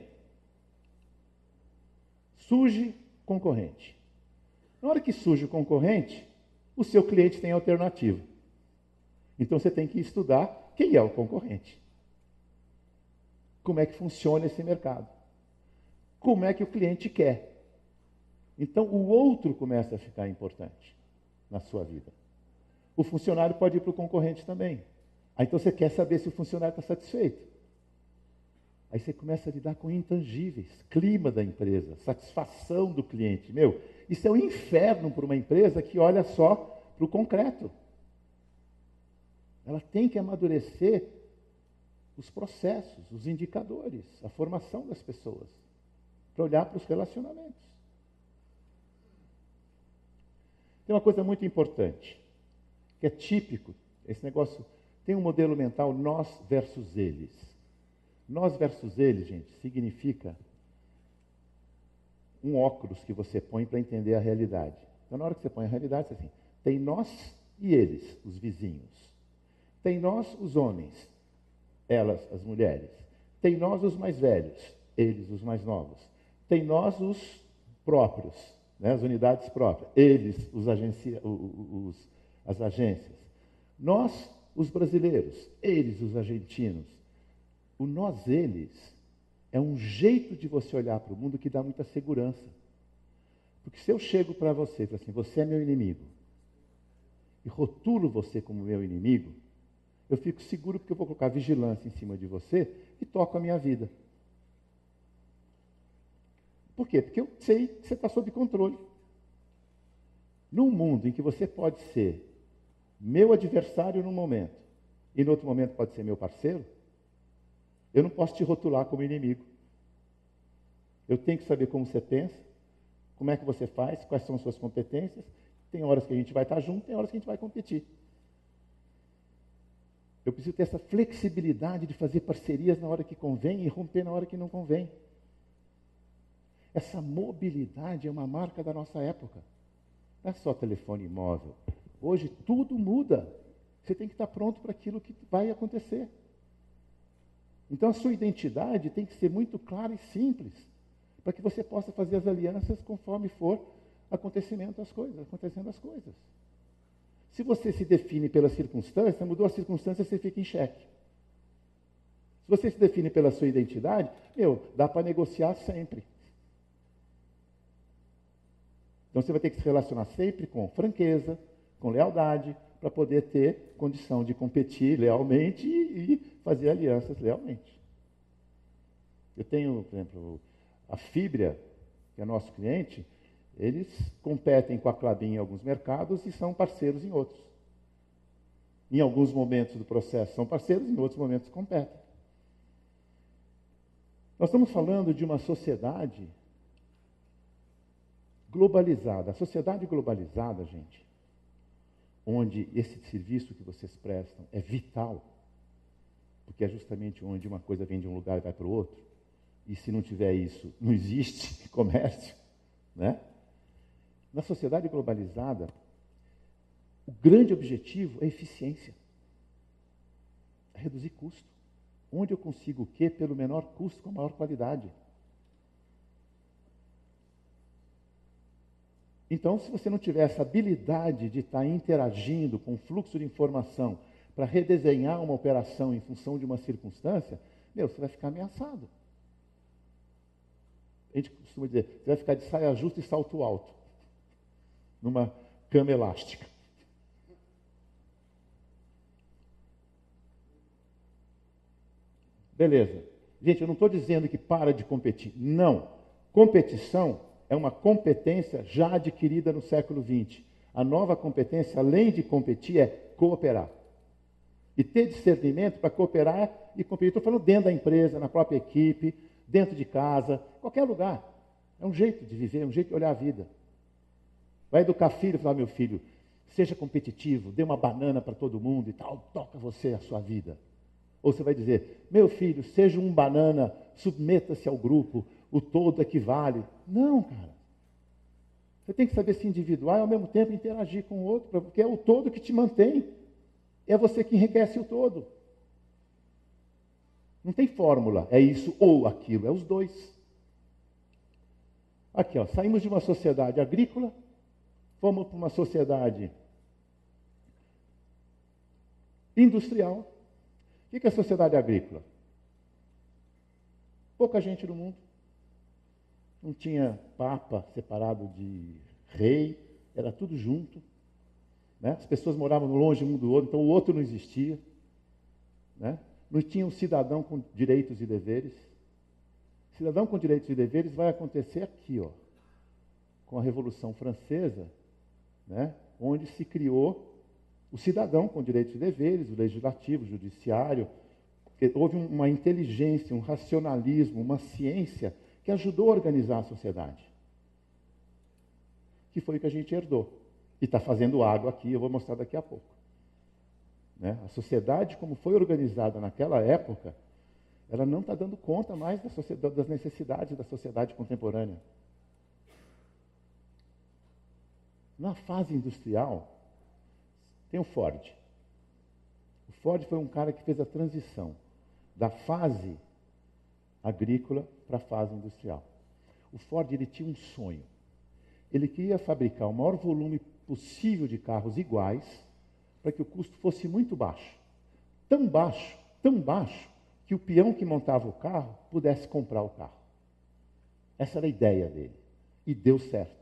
Surge concorrente. Na hora que surge o concorrente, o seu cliente tem alternativa. Então você tem que estudar quem é o concorrente. Como é que funciona esse mercado? Como é que o cliente quer? Então o outro começa a ficar importante na sua vida. O funcionário pode ir para o concorrente também. Aí então você quer saber se o funcionário está satisfeito. Aí você começa a lidar com intangíveis, clima da empresa, satisfação do cliente. Isso é um inferno para uma empresa que olha só para o concreto. Ela tem que amadurecer os processos, os indicadores, a formação das pessoas, para olhar para os relacionamentos. Tem uma coisa muito importante, que é típico, esse negócio, tem um modelo mental nós versus eles. Nós versus eles, gente, significa um óculos que você põe para entender a realidade. Então, na hora que você põe a realidade, você assim, tem nós e eles, os vizinhos. Tem nós, os homens, elas, as mulheres. Tem nós, os mais velhos, eles, os mais novos. Tem nós, os próprios, as unidades próprias, eles, as agências. Nós, os brasileiros, eles, os argentinos. O nós, eles, é um jeito de você olhar para o mundo que dá muita segurança. Porque se eu chego para você e falo assim, você é meu inimigo, e rotulo você como meu inimigo, eu fico seguro porque eu vou colocar vigilância em cima de você e toco a minha vida. Por quê? Porque eu sei que você está sob controle. Num mundo em que você pode ser meu adversário num momento, e no outro momento pode ser meu parceiro, eu não posso te rotular como inimigo. Eu tenho que saber como você pensa, como é que você faz, quais são as suas competências. Tem horas que a gente vai estar junto, tem horas que a gente vai competir. Eu preciso ter essa flexibilidade de fazer parcerias na hora que convém e romper na hora que não convém. Essa mobilidade é uma marca da nossa época. Não é só telefone móvel. Hoje tudo muda. Você tem que estar pronto para aquilo que vai acontecer. Então a sua identidade tem que ser muito clara e simples, para que você possa fazer as alianças conforme for acontecendo as coisas. Se você se define pela circunstância, mudou a circunstância, você fica em xeque. Se você se define pela sua identidade, dá para negociar sempre. Então você vai ter que se relacionar sempre com franqueza, com lealdade, para poder ter condição de competir lealmente e fazer alianças lealmente. Eu tenho, por exemplo, a Fibria, que é nosso cliente, eles competem com a Klabin em alguns mercados e são parceiros em outros. Em alguns momentos do processo são parceiros, em outros momentos competem. Nós estamos falando de uma sociedade globalizada. A sociedade globalizada, gente, onde esse serviço que vocês prestam é vital, porque é justamente onde uma coisa vem de um lugar e vai para o outro, e se não tiver isso, não existe comércio, né? Na sociedade globalizada, o grande objetivo é eficiência, é reduzir custo. Onde eu consigo o quê pelo menor custo com a maior qualidade? Então, se você não tiver essa habilidade de estar interagindo com o fluxo de informação para redesenhar uma operação em função de uma circunstância, você vai ficar ameaçado. A gente costuma dizer, você vai ficar de saia justa e salto alto, numa cama elástica. Beleza. Gente, eu não estou dizendo que para de competir. Não. Competição é uma competência já adquirida no século XX. A nova competência, além de competir, é cooperar. E ter discernimento para cooperar e competir. Estou falando dentro da empresa, na própria equipe, dentro de casa, qualquer lugar. É um jeito de viver, é um jeito de olhar a vida. Vai educar filho, falar, meu filho, seja competitivo, dê uma banana para todo mundo e tal, toca você a sua vida. Ou você vai dizer, meu filho, seja um banana, submeta-se ao grupo, o todo equivale. Não, cara. Você tem que saber se individuar e ao mesmo tempo interagir com o outro, porque é o todo que te mantém. É você que enriquece o todo. Não tem fórmula, é isso ou aquilo, é os dois. Aqui, ó, saímos de uma sociedade agrícola, fomos para uma sociedade industrial. O que é a sociedade agrícola? Pouca gente no mundo. Não tinha papa separado de rei, era tudo junto. Né? As pessoas moravam longe um do outro, então o outro não existia. Né? Não tinha um cidadão com direitos e deveres. Cidadão com direitos e deveres vai acontecer aqui, ó, com a Revolução Francesa, né? Onde se criou o cidadão com direitos e deveres, o legislativo, o judiciário. Houve uma inteligência, um racionalismo, uma ciência que ajudou a organizar a sociedade. Que foi o que a gente herdou. E está fazendo água aqui, eu vou mostrar daqui a pouco. Né? A sociedade, como foi organizada naquela época, ela não está dando conta mais das necessidades da sociedade contemporânea. Na fase industrial, tem o Ford. O Ford foi um cara que fez a transição da fase agrícola para a fase industrial. O Ford, ele tinha um sonho. Ele queria fabricar o maior volume possível de carros iguais para que o custo fosse muito baixo, tão baixo, que o peão que montava o carro pudesse comprar o carro. Essa era a ideia dele. E deu certo.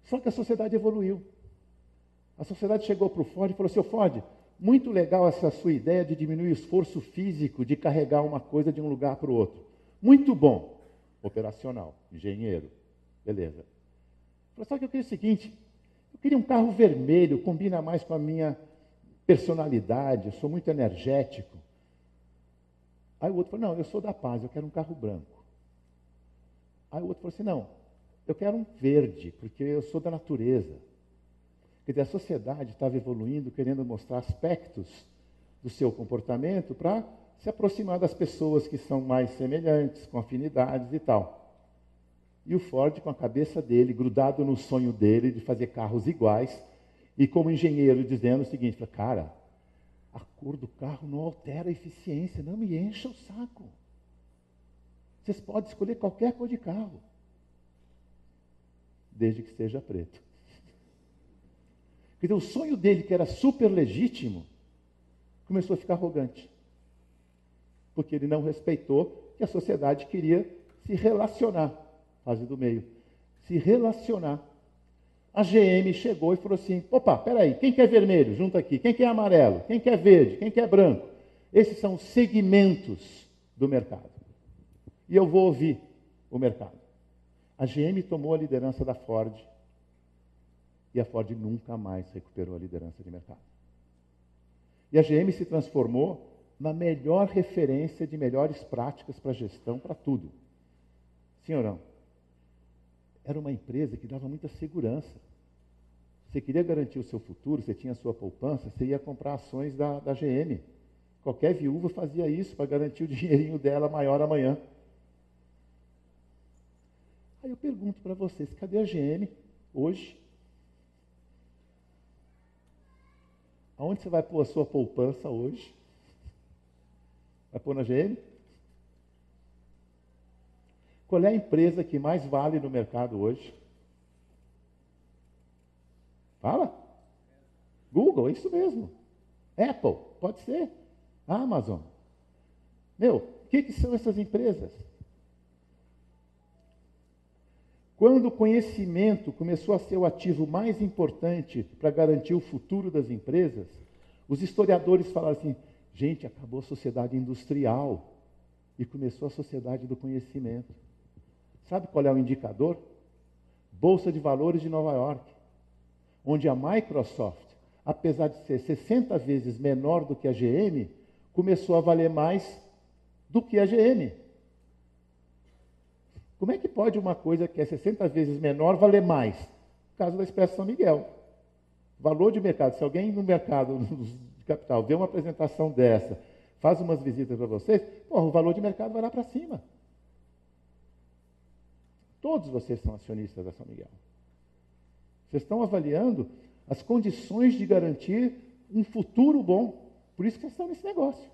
Só que a sociedade evoluiu. A sociedade chegou para o Ford e falou, seu Ford, muito legal essa sua ideia de diminuir o esforço físico de carregar uma coisa de um lugar para o outro. Muito bom. Operacional, engenheiro, beleza. Só que eu queria o seguinte, eu queria um carro vermelho, combina mais com a minha personalidade, eu sou muito energético. Aí o outro falou, não, eu sou da paz, eu quero um carro branco. Aí o outro falou assim, não, eu quero um verde, porque eu sou da natureza. Quer dizer, a sociedade estava evoluindo, querendo mostrar aspectos do seu comportamento para se aproximar das pessoas que são mais semelhantes, com afinidades e tal. E o Ford, com a cabeça dele, grudado no sonho dele de fazer carros iguais, e como engenheiro dizendo o seguinte, cara, a cor do carro não altera a eficiência, não me encha o saco. Vocês podem escolher qualquer cor de carro, desde que seja preto. Quer dizer, o sonho dele, que era super legítimo, começou a ficar arrogante. porque ele não respeitou que a sociedade queria se relacionar, fase do meio, se relacionar. A GM chegou e falou assim, opa, peraí, quem quer vermelho? Junta aqui. Quem quer amarelo? Quem quer verde? Quem quer branco? Esses são os segmentos do mercado. E eu vou ouvir o mercado. A GM tomou a liderança da Ford e a Ford nunca mais recuperou a liderança de mercado. E a GM se transformou na melhor referência de melhores práticas para gestão, para tudo. Sim ou não? Era uma empresa que dava muita segurança. Você queria garantir o seu futuro, você tinha a sua poupança, você ia comprar ações da GM. Qualquer viúva fazia isso para garantir o dinheirinho dela maior amanhã. Aí eu pergunto para vocês, cadê a GM hoje? Aonde você vai pôr a sua poupança hoje? Vai pôr na GM? Qual é a empresa que mais vale no mercado hoje? Fala? Google, é isso mesmo. Apple, pode ser. Amazon. Meu, o que são essas empresas? Quando o conhecimento começou a ser o ativo mais importante para garantir o futuro das empresas, os historiadores falaram assim, gente, acabou a sociedade industrial e começou a sociedade do conhecimento. Sabe qual é o indicador? Bolsa de Valores de Nova York, onde a Microsoft, apesar de ser 60 vezes menor do que a GM, começou a valer mais do que a GM. Como é que pode uma coisa que é 60 vezes menor valer mais? No caso da Expresso São Miguel. Valor de mercado. Se alguém no mercado de capital vê uma apresentação dessa, faz umas visitas para vocês, o valor de mercado vai lá para cima. Todos vocês são acionistas da São Miguel. Vocês estão avaliando as condições de garantir um futuro bom. Por isso que vocês estão nesse negócio.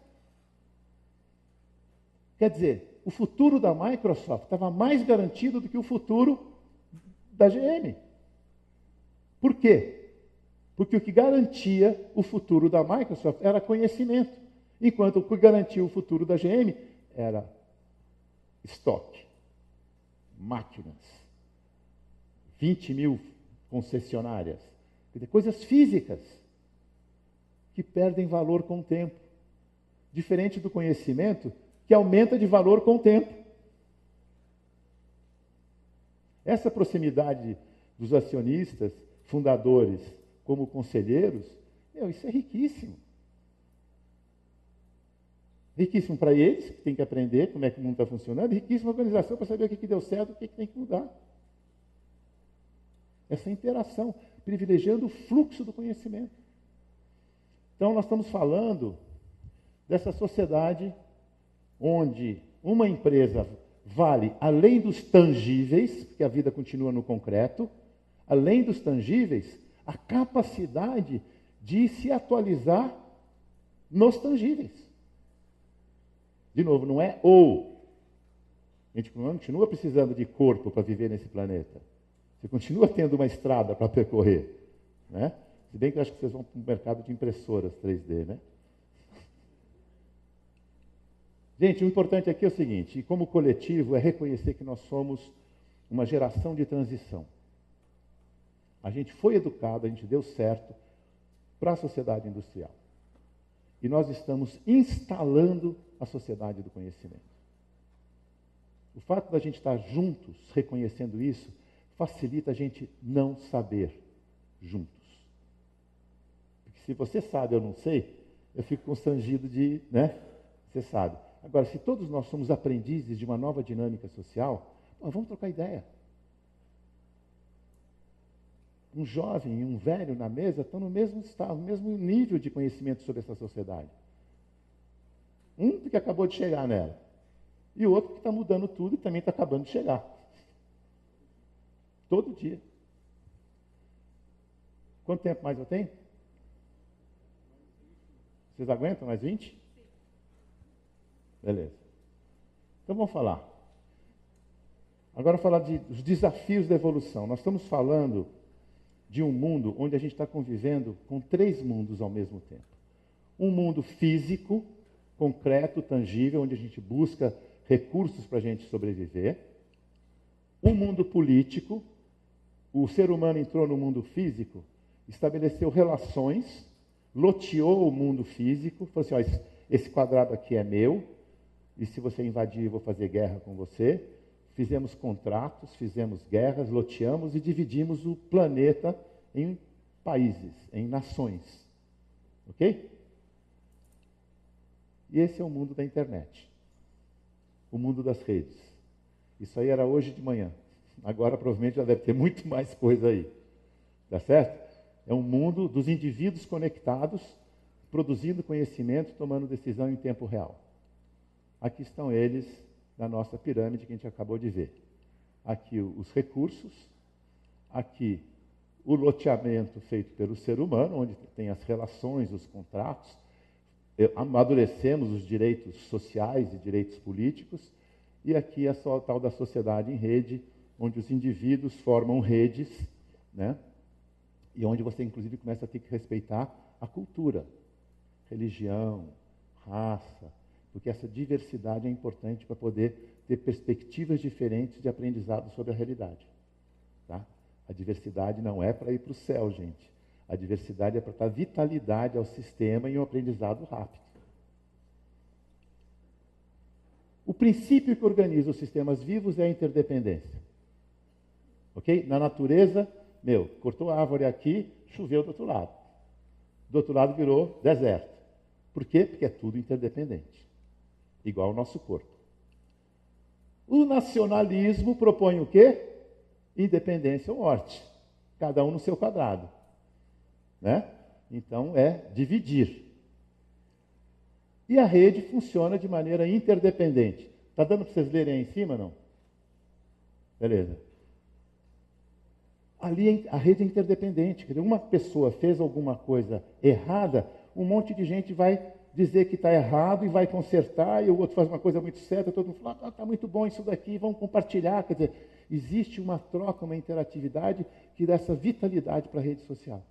Quer dizer, o futuro da Microsoft estava mais garantido do que o futuro da GM. Por quê? Porque o que garantia o futuro da Microsoft era conhecimento, enquanto o que garantia o futuro da GM era estoque, máquinas, 20 mil concessionárias, quer dizer, coisas físicas que perdem valor com o tempo. Diferente do conhecimento, que aumenta de valor com o tempo. Essa proximidade dos acionistas, fundadores, como conselheiros, isso é riquíssimo. Riquíssimo para eles, que tem que aprender como é que o mundo está funcionando, e riquíssima organização para saber o que deu certo e o que tem que mudar. Essa interação, privilegiando o fluxo do conhecimento. Então, nós estamos falando dessa sociedade onde uma empresa vale além dos tangíveis, porque a vida continua no concreto, além dos tangíveis, a capacidade de se atualizar nos tangíveis. De novo, não é ou. A gente continua precisando de corpo para viver nesse planeta. Você continua tendo uma estrada para percorrer, né? Se bem que eu acho que vocês vão para o mercado de impressoras 3D, né? Gente, o importante aqui é o seguinte, como coletivo, é reconhecer que nós somos uma geração de transição. A gente foi educado, a gente deu certo para a sociedade industrial. E nós estamos instalando a sociedade do conhecimento. O fato da gente estar juntos, reconhecendo isso, facilita a gente não saber juntos. Porque se você sabe, eu não sei, eu fico constrangido de, né? Você sabe. Agora, se todos nós somos aprendizes de uma nova dinâmica social, vamos trocar ideia. Um jovem e um velho na mesa estão no mesmo estado, no mesmo nível de conhecimento sobre essa sociedade. Um porque acabou de chegar nela. E o outro que está mudando tudo e também está acabando de chegar. Todo dia. Quanto tempo mais eu tenho? Vocês aguentam mais 20? Beleza. Então vamos falar. Agora falar dos desafios da evolução. Nós estamos falando de um mundo onde a gente está convivendo com 3 mundos ao mesmo tempo. Um mundo físico, concreto, tangível, onde a gente busca recursos para a gente sobreviver. Um mundo político, o ser humano entrou no mundo físico, estabeleceu relações, loteou o mundo físico, falou assim, ó, esse quadrado aqui é meu, e se você invadir, eu vou fazer guerra com você. Fizemos contratos, fizemos guerras, loteamos e dividimos o planeta em países, em nações. Ok? E esse é o mundo da internet. O mundo das redes. Isso aí era hoje de manhã. Agora provavelmente já deve ter muito mais coisa aí. Tá certo? É um mundo dos indivíduos conectados, produzindo conhecimento, tomando decisão em tempo real. Aqui estão eles na nossa pirâmide que a gente acabou de ver. Aqui os recursos, aqui o loteamento feito pelo ser humano, onde tem as relações, os contratos, amadurecemos os direitos sociais e direitos políticos, e aqui a tal da sociedade em rede, onde os indivíduos formam redes, né? E onde você, inclusive, começa a ter que respeitar a cultura, religião, raça, porque essa diversidade é importante para poder ter perspectivas diferentes de aprendizado sobre a realidade. Tá? A diversidade não é para ir para o céu, gente. A diversidade é para dar vitalidade ao sistema e um aprendizado rápido. O princípio que organiza os sistemas vivos é a interdependência. Ok? Na natureza, cortou a árvore aqui, choveu do outro lado. Do outro lado virou deserto. Por quê? Porque é tudo interdependente. Igual ao nosso corpo. O nacionalismo propõe o quê? Independência ou morte. Cada um no seu quadrado. Né? Então é dividir. E a rede funciona de maneira interdependente. Está dando para vocês lerem aí em cima, não? Beleza. Ali a rede é interdependente. Quer dizer, uma pessoa fez alguma coisa errada, um monte de gente vai dizer que está errado e vai consertar, e o outro faz uma coisa muito certa, todo mundo fala, está muito bom isso daqui, vamos compartilhar. Quer dizer, existe uma troca, uma interatividade que dá essa vitalidade para a rede social.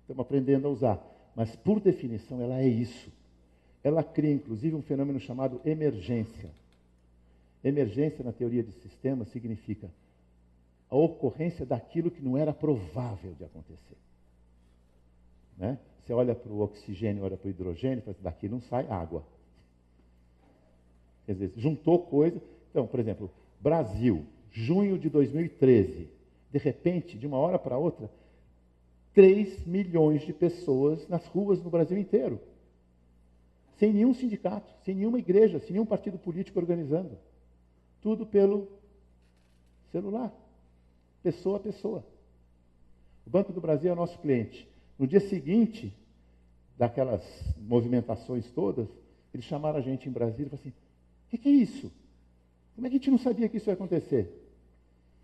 Estamos aprendendo a usar. Mas, por definição, ela é isso. Ela cria, inclusive, um fenômeno chamado emergência. Emergência, na teoria de sistemas, significa a ocorrência daquilo que não era provável de acontecer. Né? Você olha para o oxigênio, olha para o hidrogênio, e fala assim, daqui não sai água. Quer dizer, juntou coisa. Então, por exemplo, Brasil, junho de 2013, de repente, de uma hora para outra, 3 milhões de pessoas nas ruas no Brasil inteiro. Sem nenhum sindicato, sem nenhuma igreja, sem nenhum partido político organizando. Tudo pelo celular. Pessoa a pessoa. O Banco do Brasil é o nosso cliente. No dia seguinte, daquelas movimentações todas, eles chamaram a gente em Brasília e falaram assim, o que é isso? Como é que a gente não sabia que isso ia acontecer?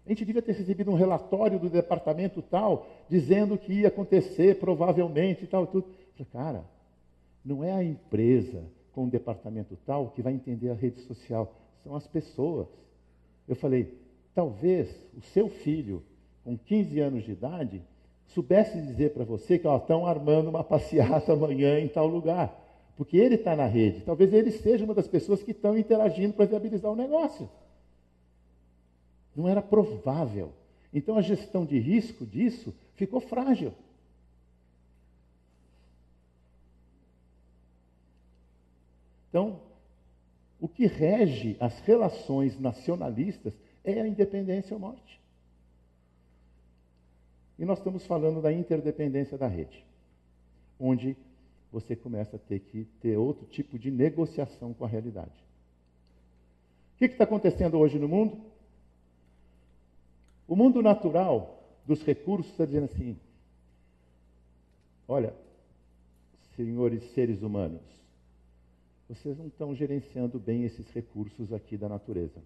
A gente devia ter recebido um relatório do departamento tal, dizendo que ia acontecer, provavelmente, e tal, tudo. Eu falei, cara, não é a empresa com o departamento tal que vai entender a rede social, são as pessoas. Eu falei, talvez o seu filho, com 15 anos de idade, soubesse dizer para você que estão armando uma passeata amanhã em tal lugar. Porque ele está na rede. Talvez ele seja uma das pessoas que estão interagindo para viabilizar o negócio. Não era provável. Então a gestão de risco disso ficou frágil. Então, o que rege as relações nacionalistas é a independência ou morte. E nós estamos falando da interdependência da rede, onde você começa a ter que ter outro tipo de negociação com a realidade. O que está acontecendo hoje no mundo? O mundo natural dos recursos está dizendo assim, olha, senhores seres humanos, vocês não estão gerenciando bem esses recursos aqui da natureza.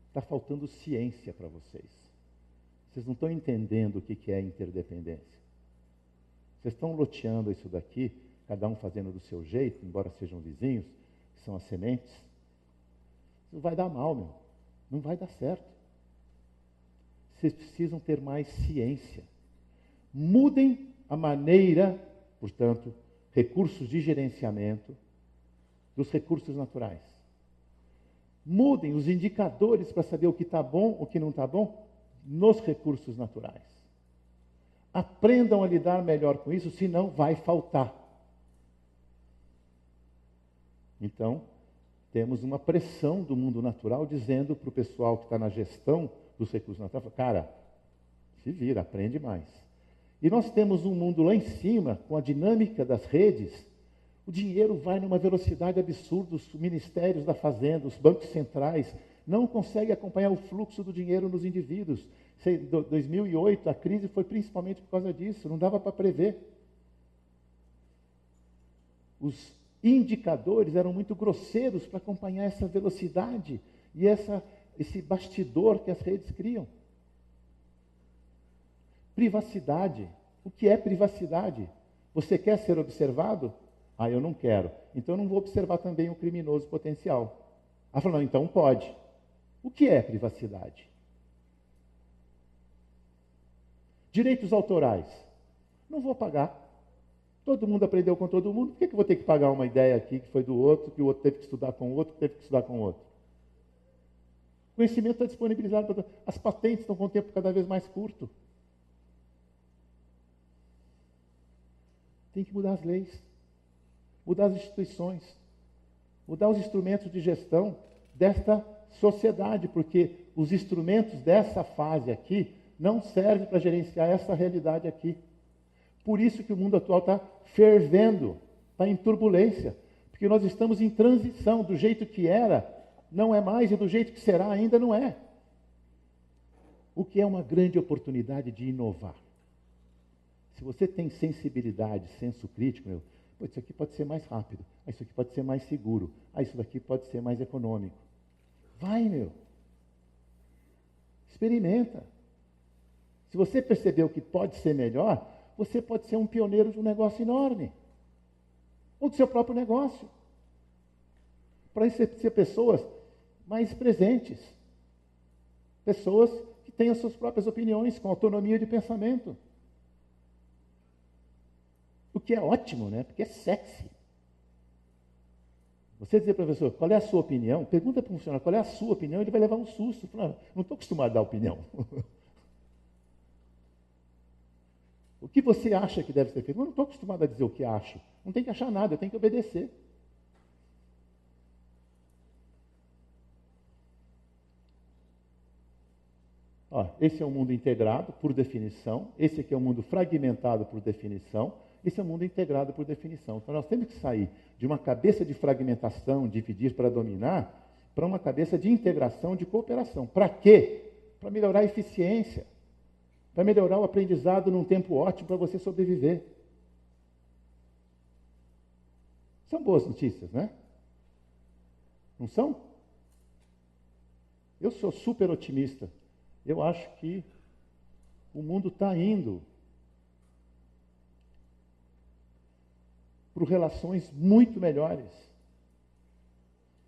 Está faltando ciência para vocês. Vocês não estão entendendo o que é interdependência. Vocês estão loteando isso daqui, cada um fazendo do seu jeito, embora sejam vizinhos, que são as sementes. Isso vai dar mal, meu. Não vai dar certo. Vocês precisam ter mais ciência. Mudem a maneira, portanto, recursos de gerenciamento dos recursos naturais. Mudem os indicadores para saber o que está bom, o que não está bom, nos recursos naturais. Aprendam a lidar melhor com isso, senão vai faltar. Então, temos uma pressão do mundo natural dizendo para o pessoal que está na gestão dos recursos naturais, cara, se vira, aprende mais. E nós temos um mundo lá em cima, com a dinâmica das redes, o dinheiro vai numa velocidade absurda, os ministérios da fazenda, os bancos centrais, não conseguem acompanhar o fluxo do dinheiro nos indivíduos. Em 2008, a crise foi principalmente por causa disso, não dava para prever. Os indicadores eram muito grosseiros para acompanhar essa velocidade e esse bastidor que as redes criam. Privacidade. O que é privacidade? Você quer ser observado? Ah, eu não quero. Então eu não vou observar também o criminoso potencial. Ah, falou, não, então pode. O que é privacidade? Direitos autorais. Não vou pagar. Todo mundo aprendeu com todo mundo. Por que eu vou ter que pagar uma ideia aqui que foi do outro, que o outro teve que estudar com o outro, que teve que estudar com o outro? O conhecimento está disponibilizado para... As patentes estão com o tempo cada vez mais curto. Tem que mudar as leis, mudar as instituições, mudar os instrumentos de gestão desta sociedade, porque os instrumentos dessa fase aqui não servem para gerenciar essa realidade aqui. Por isso que o mundo atual está fervendo, está em turbulência, porque nós estamos em transição, do jeito que era, não é mais, e do jeito que será, ainda não é. O que é uma grande oportunidade de inovar. Se você tem sensibilidade, senso crítico, isso aqui pode ser mais rápido, isso aqui pode ser mais seguro, isso daqui pode ser mais econômico. Vai, experimenta. Se você percebeu que pode ser melhor, você pode ser um pioneiro de um negócio enorme, ou do seu próprio negócio, para ser pessoas mais presentes, pessoas que têm as suas próprias opiniões, com autonomia de pensamento. O que é ótimo, né? Porque é sexy. Você dizer para o professor, qual é a sua opinião? Pergunta para o funcionário, qual é a sua opinião? Ele vai levar um susto. Fala, não estou acostumado a dar opinião. O que você acha que deve ser feito? Eu não estou acostumado a dizer o que acho. Não tem que achar nada, eu tenho que obedecer. Esse é um mundo integrado, por definição. Esse aqui é um mundo fragmentado, por definição. Esse é um mundo integrado por definição. Então, nós temos que sair de uma cabeça de fragmentação, dividir para dominar, para uma cabeça de integração, de cooperação. Para quê? Para melhorar a eficiência, para melhorar o aprendizado num tempo ótimo para você sobreviver. São boas notícias, né? Não são? Eu sou super otimista. Eu acho que o mundo está indo por relações muito melhores.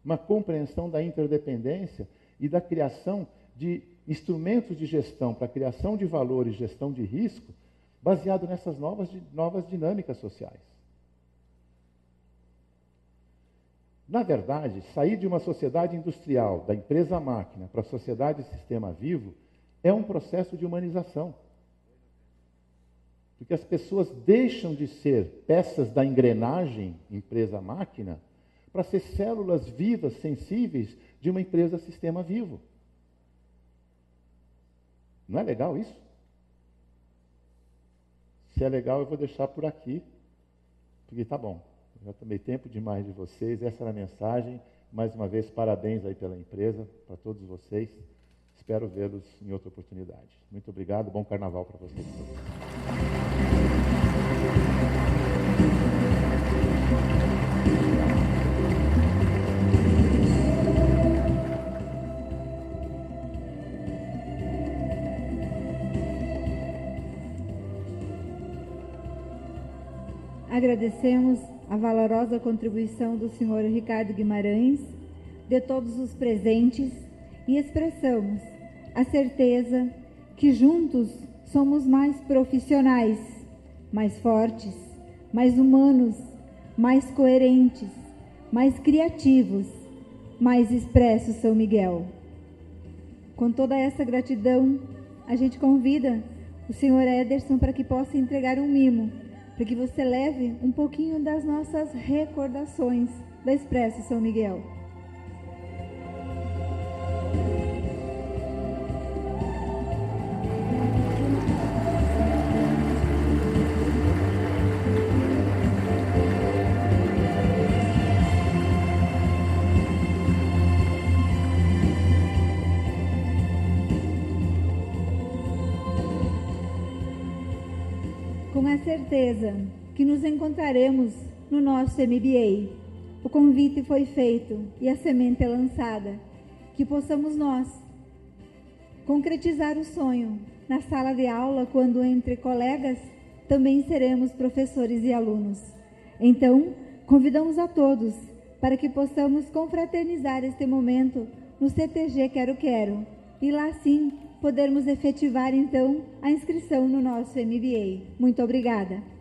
Uma compreensão da interdependência e da criação de instrumentos de gestão para a criação de valor e gestão de risco, baseado nessas novas dinâmicas sociais. Na verdade, sair de uma sociedade industrial, da empresa-máquina, para a sociedade sistema vivo, é um processo de humanização. Porque as pessoas deixam de ser peças da engrenagem empresa-máquina para ser células vivas, sensíveis de uma empresa-sistema vivo. Não é legal isso? Se é legal, eu vou deixar por aqui, porque está bom. Eu já tomei tempo demais de vocês, essa era a mensagem. Mais uma vez, parabéns aí pela empresa, para todos vocês. Espero vê-los em outra oportunidade. Muito obrigado, bom carnaval para vocês todos. Agradecemos a valorosa contribuição do senhor Ricardo Guimarães, de todos os presentes, e expressamos a certeza que juntos somos mais profissionais, mais fortes, mais humanos mais coerentes, mais criativos, mais expressos, São Miguel. Com toda essa gratidão, a gente convida o Sr. Ederson para que possa entregar um mimo, para que você leve um pouquinho das nossas recordações da Expresso São Miguel. Com a certeza que nos encontraremos no nosso MBA. O convite foi feito e a semente é lançada. Que possamos nós concretizar o sonho. Na sala de aula, quando entre colegas, também seremos professores e alunos. Então, convidamos a todos para que possamos confraternizar este momento no CTG Quero Quero. E lá sim, podermos efetivar então a inscrição no nosso MBA. Muito obrigada.